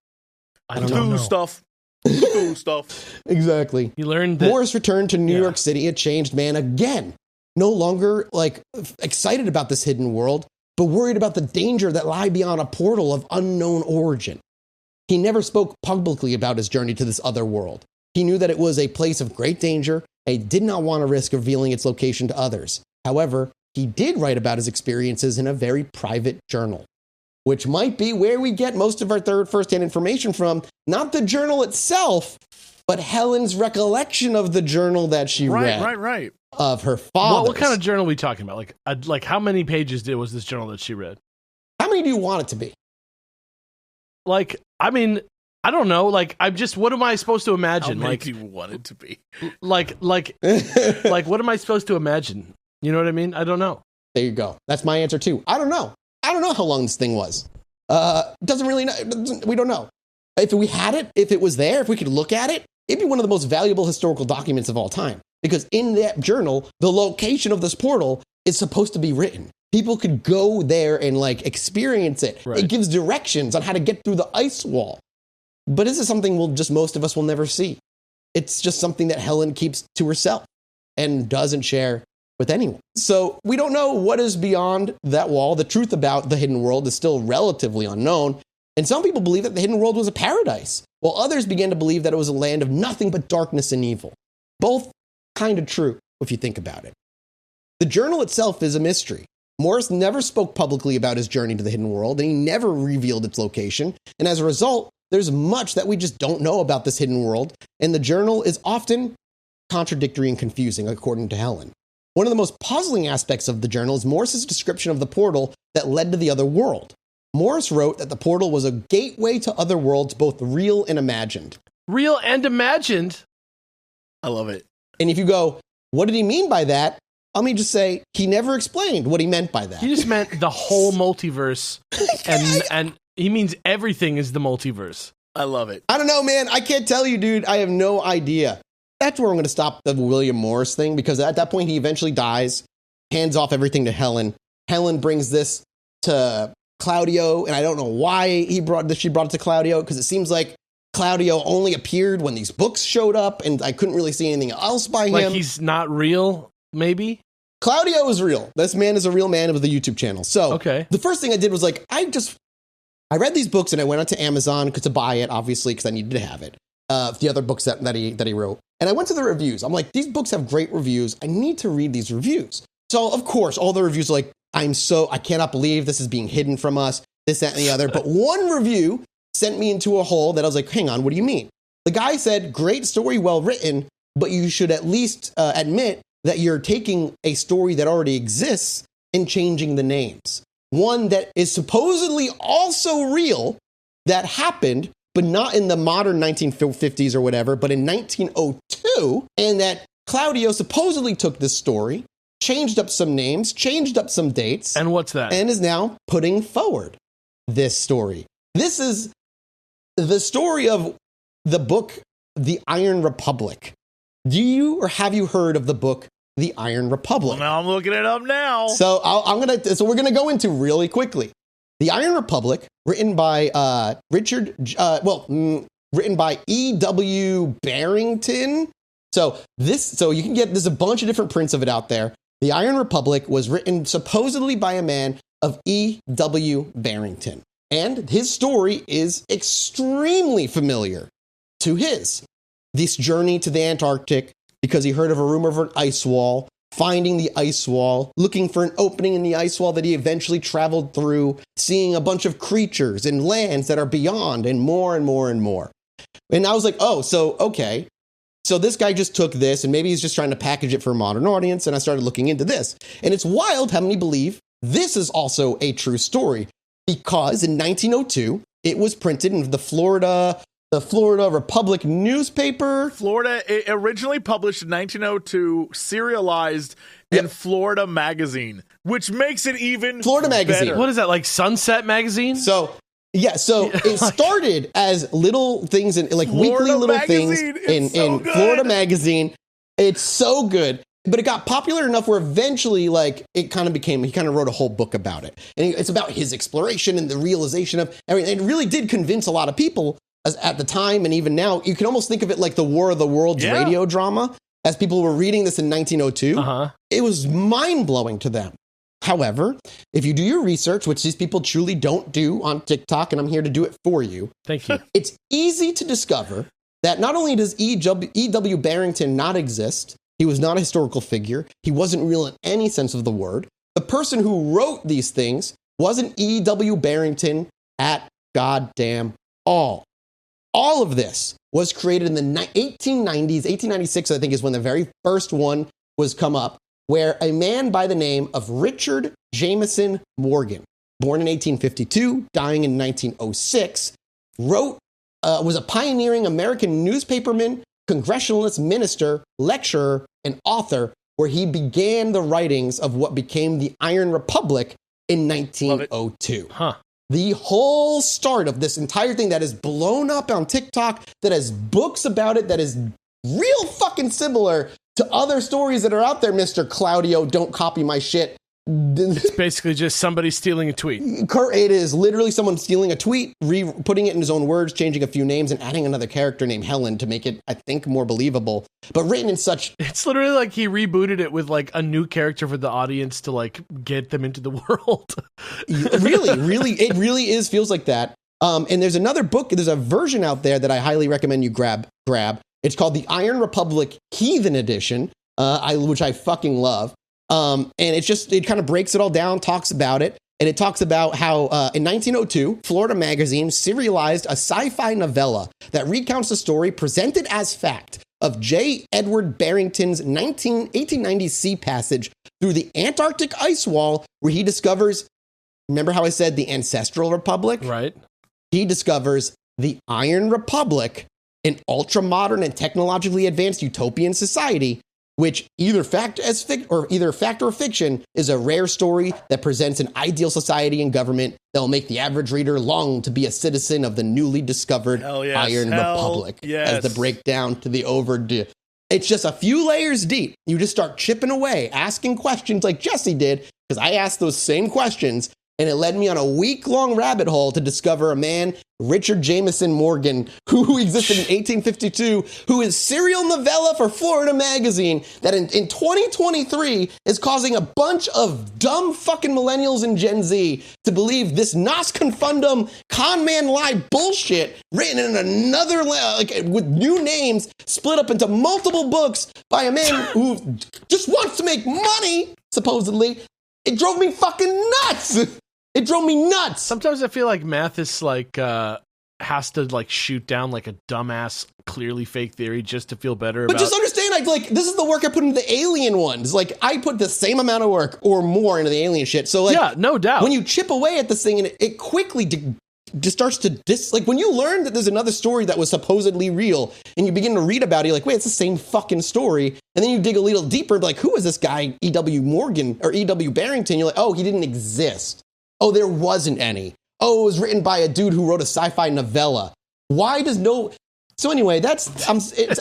I don't know. Stuff. Exactly. He learned that Morris returned to New York City a changed man again. No longer excited about this hidden world, but worried about the danger that lie beyond a portal of unknown origin. He never spoke publicly about his journey to this other world. He knew that it was a place of great danger, and he did not want to risk revealing its location to others. However, he did write about his experiences in a very private journal, which might be where we get most of our first-hand information from. Not the journal itself, but Helen's recollection of the journal that she read. Right. Of her father. What kind of journal are we talking about? Like how many pages was this journal that she read? How many do you want it to be? I don't know. What am I supposed to imagine? How many do you want it to be? What am I supposed to imagine? You know what I mean? I don't know. There you go. That's my answer too. I don't know. I don't know how long this thing was. Doesn't really know. We don't know. If we had it, if it was there, if we could look at it, it'd be one of the most valuable historical documents of all time. Because in that journal, the location of this portal is supposed to be written. People could go there and experience it. Right. It gives directions on how to get through the ice wall. But this is something most of us will never see. It's just something that Helen keeps to herself and doesn't share with anyone. So we don't know what is beyond that wall. The truth about the hidden world is still relatively unknown. And some people believe that the hidden world was a paradise, while others began to believe that it was a land of nothing but darkness and evil. Both kind of true, if you think about it. The journal itself is a mystery. Morris never spoke publicly about his journey to the hidden world, and he never revealed its location. And as a result, there's much that we just don't know about this hidden world, and the journal is often contradictory and confusing, according to Helen. One of the most puzzling aspects of the journal is Morris's description of the portal that led to the other world. Morris wrote that the portal was a gateway to other worlds, both real and imagined. Real and imagined? I love it. And if you go, what did he mean by that? Let me just say, he never explained what he meant by that. He just meant the whole multiverse, and he means everything is the multiverse. I love it. I don't know, man. I can't tell you, dude. I have no idea. That's where I'm going to stop the William Morris thing, because at that point, he eventually dies, hands off everything to Helen. Helen brings this to Claudio, and I don't know why she brought it to Claudio, because it seems like Claudio only appeared when these books showed up, and I couldn't really see anything else by him. Like he's not real, maybe? Claudio is real. This man is a real man with a YouTube channel. So okay. The first thing I did was I read these books and I went onto Amazon to buy it, obviously, because I needed to have it. The other books that he wrote. And I went to the reviews. I'm like, these books have great reviews. I need to read these reviews. So, of course, all the reviews are like, I cannot believe this is being hidden from us, this, that, and the other. But one review sent me into a hole that I was like, hang on, what do you mean? The guy said, great story, well written, but you should at least admit that you're taking a story that already exists and changing the names. One that is supposedly also real, that happened, but not in the modern 1950s or whatever, but in 1902, and that Claudio supposedly took this story, changed up some names, changed up some dates. And what's that? And is now putting forward this story. This is the story of the book, The Iron Republic. Do you or have you heard of the book, The Iron Republic? Well, now I'm looking it up now. So we're gonna go into really quickly. The Iron Republic, written by written by E.W. Barrington. So you can get, there's a bunch of different prints of it out there. The Iron Republic was written supposedly by a man of E.W. Barrington. And his story is extremely familiar to his. This journey to the Antarctic, because he heard of a rumor of an ice wall, finding the ice wall, looking for an opening in the ice wall that he eventually traveled through, seeing a bunch of creatures and lands that are beyond, and more and more and more. And I was like, okay. So this guy just took this, and maybe he's just trying to package it for a modern audience, and I started looking into this. And it's wild how many believe this is also a true story, because in 1902, it was printed in the Florida Republic newspaper. It originally published in 1902, serialized in Florida Magazine, which makes it even Florida Magazine. better. What is that, like Sunset Magazine? So it started as little things in like Florida weekly little Magazine. things in good. Florida Magazine. It's so good. But it got popular enough where eventually, like, it kind of became, he kind of wrote a whole book about it. And it's about his exploration and the realization of everything. It really did convince a lot of people at the time, and even now. You can almost think of it like the War of the Worlds radio drama. As people were reading this in 1902, it was mind-blowing to them. However, if you do your research, which these people truly don't do on TikTok, and I'm here to do it for you. Thank you. It's easy to discover that not only does E.W. Barrington not exist, he was not a historical figure, he wasn't real in any sense of the word. The person who wrote these things wasn't E.W. Barrington at goddamn all. All of this was created in the 1890s, 1896, I think, is when the very first one was come up, where a man by the name of Richard Jameson Morgan, born in 1852, dying in 1906, was a pioneering American newspaperman, congressionalist, minister, lecturer, and author, where he began the writings of what became the Iron Republic in 1902. The whole start of this entire thing that is blown up on TikTok, that has books about it, that is real fucking similar to other stories that are out there, Mr. Claudio, don't copy my shit. It's basically just somebody stealing a tweet. It is literally someone stealing a tweet, putting it in his own words, changing a few names, and adding another character named Helen to make it, I think, more believable. But written in such... It's literally like he rebooted it with like a new character for the audience to like get them into the world. It really feels like that. And there's another book, there's a version out there that I highly recommend you grab. It's called the Iron Republic Heathen Edition, which I fucking love. And it kind of breaks it all down, talks about it. And it talks about how in 1902, Florida Magazine serialized a sci-fi novella that recounts the story presented as fact of J. Edward Barrington's 1890 sea passage through the Antarctic ice wall, where he discovers, remember how I said the Ancestral Republic? Right. He discovers the Iron Republic, an ultra-modern and technologically advanced utopian society, which either fact or fiction is a rare story that presents an ideal society and government that will make the average reader long to be a citizen of the newly discovered Iron Republic. As the breakdown to the overdue. It's just a few layers deep. You just start chipping away, asking questions like Jesse did, because I asked those same questions, and it led me on a week-long rabbit hole to discover a man, Richard Jameson Morgan, who existed in 1852, who is serial novella for Florida Magazine, that in 2023 is causing a bunch of dumb fucking millennials and Gen Z to believe this nos confundum con man lie bullshit written in another, with new names split up into multiple books by a man who just wants to make money, supposedly. It drove me fucking nuts. It drove me nuts. Sometimes I feel like Mathis has to like shoot down like a dumbass, clearly fake theory just to feel better about. But just understand, this is the work I put into the alien ones. Like, I put the same amount of work or more into the alien shit. So yeah, no doubt. When you chip away at this thing and it quickly just starts to when you learn that there's another story that was supposedly real and you begin to read about it, you're like, wait, it's the same fucking story. And then you dig a little deeper, like, who is this guy, E.W. Morgan or E.W. Barrington? You're like, oh, he didn't exist. Oh, there wasn't any. Oh, it was written by a dude who wrote a sci-fi novella. Why does no? So anyway, it's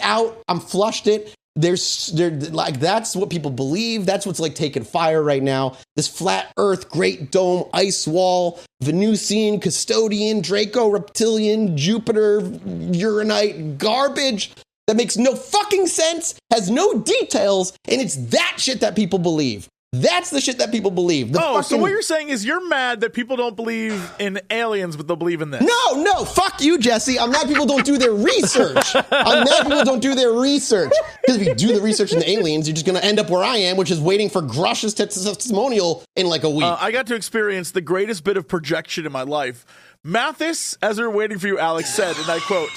out. I'm flushed it. That's what people believe. That's what's like taking fire right now. This flat Earth, Great Dome, ice wall, Venusian, custodian, Draco, reptilian, Jupiter, Uranite, garbage that makes no fucking sense, has no details, and it's that shit that people believe. That's the shit that people believe. So what you're saying is you're mad that people don't believe in aliens, but they'll believe in this. No, fuck you, Jesse. I'm mad people don't do their research. I'm mad people don't do their research. Because if you do the research in the aliens, you're just going to end up where I am, which is waiting for Grush's testimonial in like a week. I got to experience the greatest bit of projection in my life. Mathis, as we were waiting for you, Alex, said, and I quote,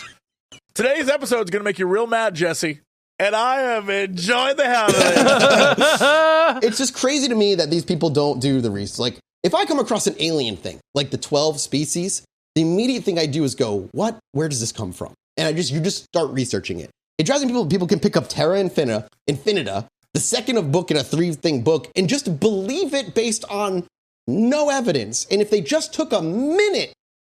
"Today's episode is going to make you real mad, Jesse. And I have enjoyed the hell out of it." It's just crazy to me that these people don't do the research. Like, if I come across an alien thing, like the 12 species, the immediate thing I do is go, what? Where does this come from? And you just start researching it. It drives me people can pick up Terra Infinita, the second of book in a 3-thing book, and just believe it based on no evidence. And if they just took a minute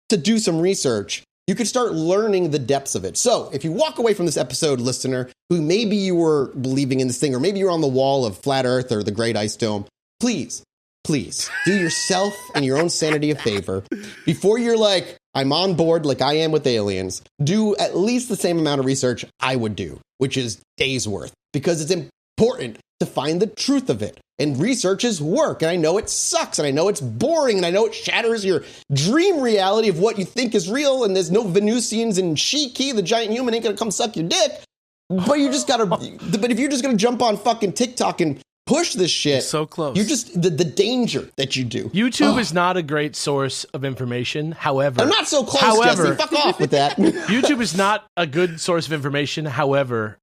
to do some research, you could start learning the depths of it. So if you walk away from this episode, listener, who maybe you were believing in this thing, or maybe you're on the wall of flat Earth or the Great Ice Dome, please do yourself and your own sanity a favor. Before you're like, I'm on board like I am with aliens, do at least the same amount of research I would do, which is days worth, because it's important to find the truth of it. And research is work, and I know it sucks, and I know it's boring, and I know it shatters your dream reality of what you think is real, and there's no Venusians and Shiki, the giant human, ain't gonna come suck your dick. But you just gotta, but if you're just gonna jump on fucking TikTok and push this shit, you're so close. You're just, the danger that you do. YouTube is not a great source of information, however. I'm not so close, Jesse, fuck off with that. YouTube is not a good source of information, however.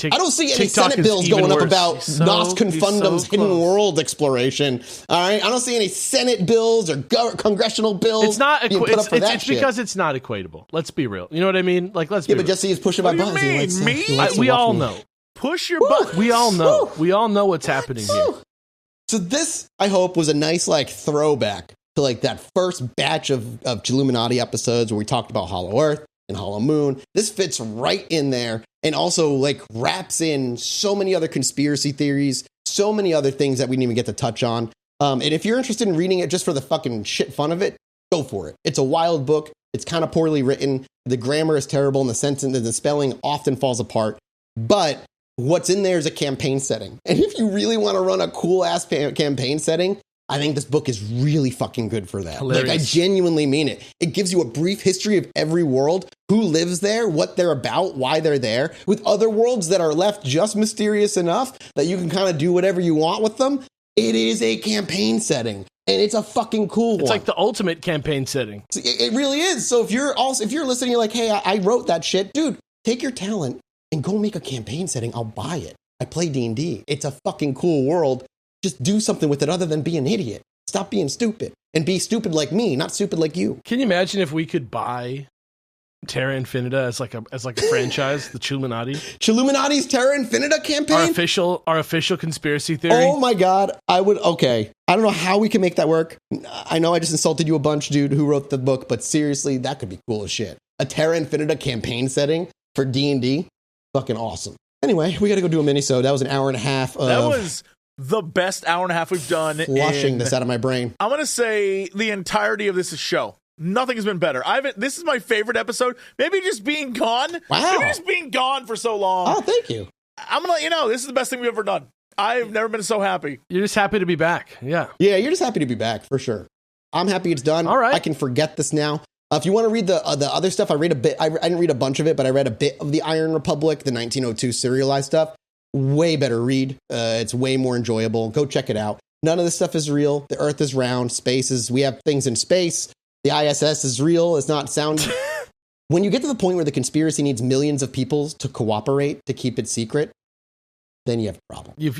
I don't see any TikTok Senate bills going up about Nos Confundum's hidden world exploration. All right, I don't see any Senate bills or congressional bills. It's not. It's shit. because it's not equatable. Let's be real. You know what I mean? Like, let's. Yeah, be but real. Jesse is pushing my buttons. We all know. Push your button. We all know. We all know what's happening here. So this, I hope, was a nice like throwback to like that first batch of Chilluminati episodes where we talked about Hollow Earth and Hollow Moon. This fits right in there. And also, like, wraps in so many other conspiracy theories, so many other things that we didn't even get to touch on. And if you're interested in reading it just for the fucking shit fun of it, go for it. It's a wild book. It's kind of poorly written. The grammar is terrible, and the sentence and the spelling often falls apart. But what's in there is a campaign setting. And if you really want to run a cool-ass campaign setting, I think this book is really fucking good for that. Hilarious. Like, I genuinely mean it. It gives you a brief history of every world, who lives there, what they're about, why they're there, with other worlds that are left just mysterious enough that you can kind of do whatever you want with them. It is a campaign setting, and it's a fucking cool one. It's like the ultimate campaign setting. It really is. So if you're listening, you're like, hey, I wrote that shit. Dude, take your talent and go make a campaign setting. I'll buy it. I play D&D. It's a fucking cool world. Just do something with it other than be an idiot. Stop being stupid and be stupid like me, not stupid like you. Can you imagine if we could buy Terra Infinita as like a franchise, the Chilluminati? Chilluminati's Terra Infinita campaign? Our official conspiracy theory? Oh my God. Okay. I don't know how we can make that work. I know I just insulted you a bunch, dude, who wrote the book, but seriously, that could be cool as shit. A Terra Infinita campaign setting for D&D? Fucking awesome. Anyway, we got to go do a mini-sode. That was an hour and a half of... That was the best hour and a half we've done. Flushing this out of my brain. I'm going to say the entirety of this show. Nothing has been better. This is my favorite episode. Maybe just being gone. Wow. Maybe just being gone for so long. Oh, thank you. I'm going to let you know, this is the best thing we've ever done. I've never been so happy. You're just happy to be back. Yeah. Yeah, you're just happy to be back, for sure. I'm happy it's done. All right. I can forget this now. If you want to read the other stuff, I read a bit. I didn't read a bunch of it, but I read a bit of the Iron Republic, the 1902 serialized stuff. Way better read. It's way more enjoyable. Go check it out. None of this stuff is real. The Earth is round. We have things in space. The ISS is real. It's not sound. When you get to the point where the conspiracy needs millions of people to cooperate to keep it secret, then you have a problem. You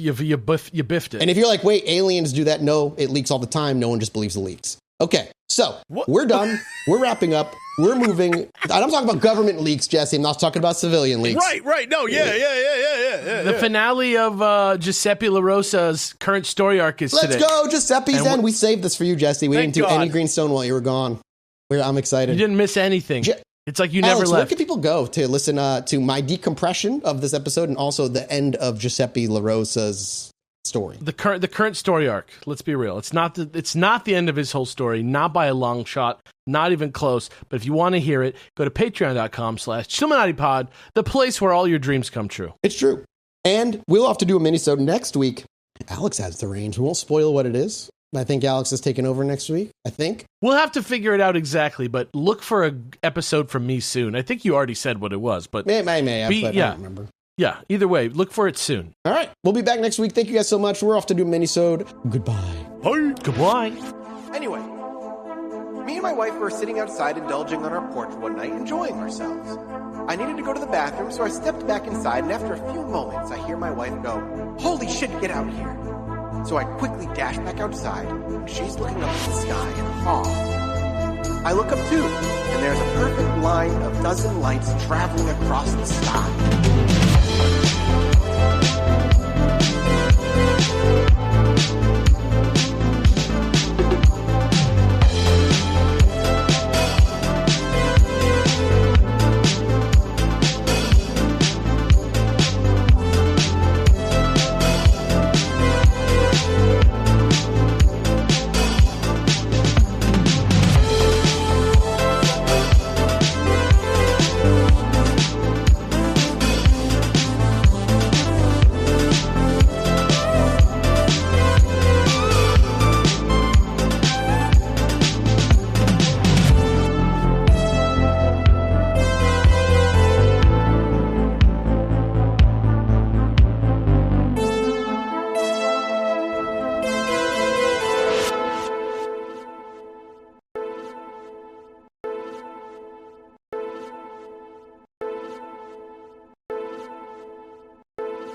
biffed it. And if you're like, wait, aliens do that? No, it leaks all the time. No one just believes the leaks. Okay, so we're done. We're wrapping up. We're moving. I'm talking about government leaks, Jesse. I'm not talking about civilian leaks. Right. No, yeah. The finale of Giuseppe La Rosa's current story arc is today. Let's go, Giuseppe's end. We saved this for you, Jesse. We didn't do any Greenstone while you were gone. I'm excited. You didn't miss anything. It's like you never Alex, left. where can people go to listen to my decompression of this episode and also the end of Giuseppe La Rosa's story? The current story arc. Let's be real. It's not the end of his whole story. Not by a long shot. Not even close. But if you want to hear it, go to patreon.com/ChilluminatiPod, the place where all your dreams come true. It's true. And we'll have to do a mini-sode next week. Alex has the reins. We won't spoil what it is. I think Alex is taking over next week. I think. We'll have to figure it out exactly, but look for an episode from me soon. I think you already said what it was, but... May, but I don't remember. Yeah, either way, look for it soon. All right. We'll be back next week. Thank you guys so much. We're off to do a mini-sode. Goodbye. Bye. Goodbye. Anyway, me and my wife were sitting outside indulging on our porch one night, enjoying ourselves. I needed to go to the bathroom, so I stepped back inside, and after a few moments, I hear my wife go, "Holy shit, get out of here." So I quickly dash back outside, and she's looking up at the sky in awe. I look up too, and there's a perfect line of dozen lights traveling across the sky.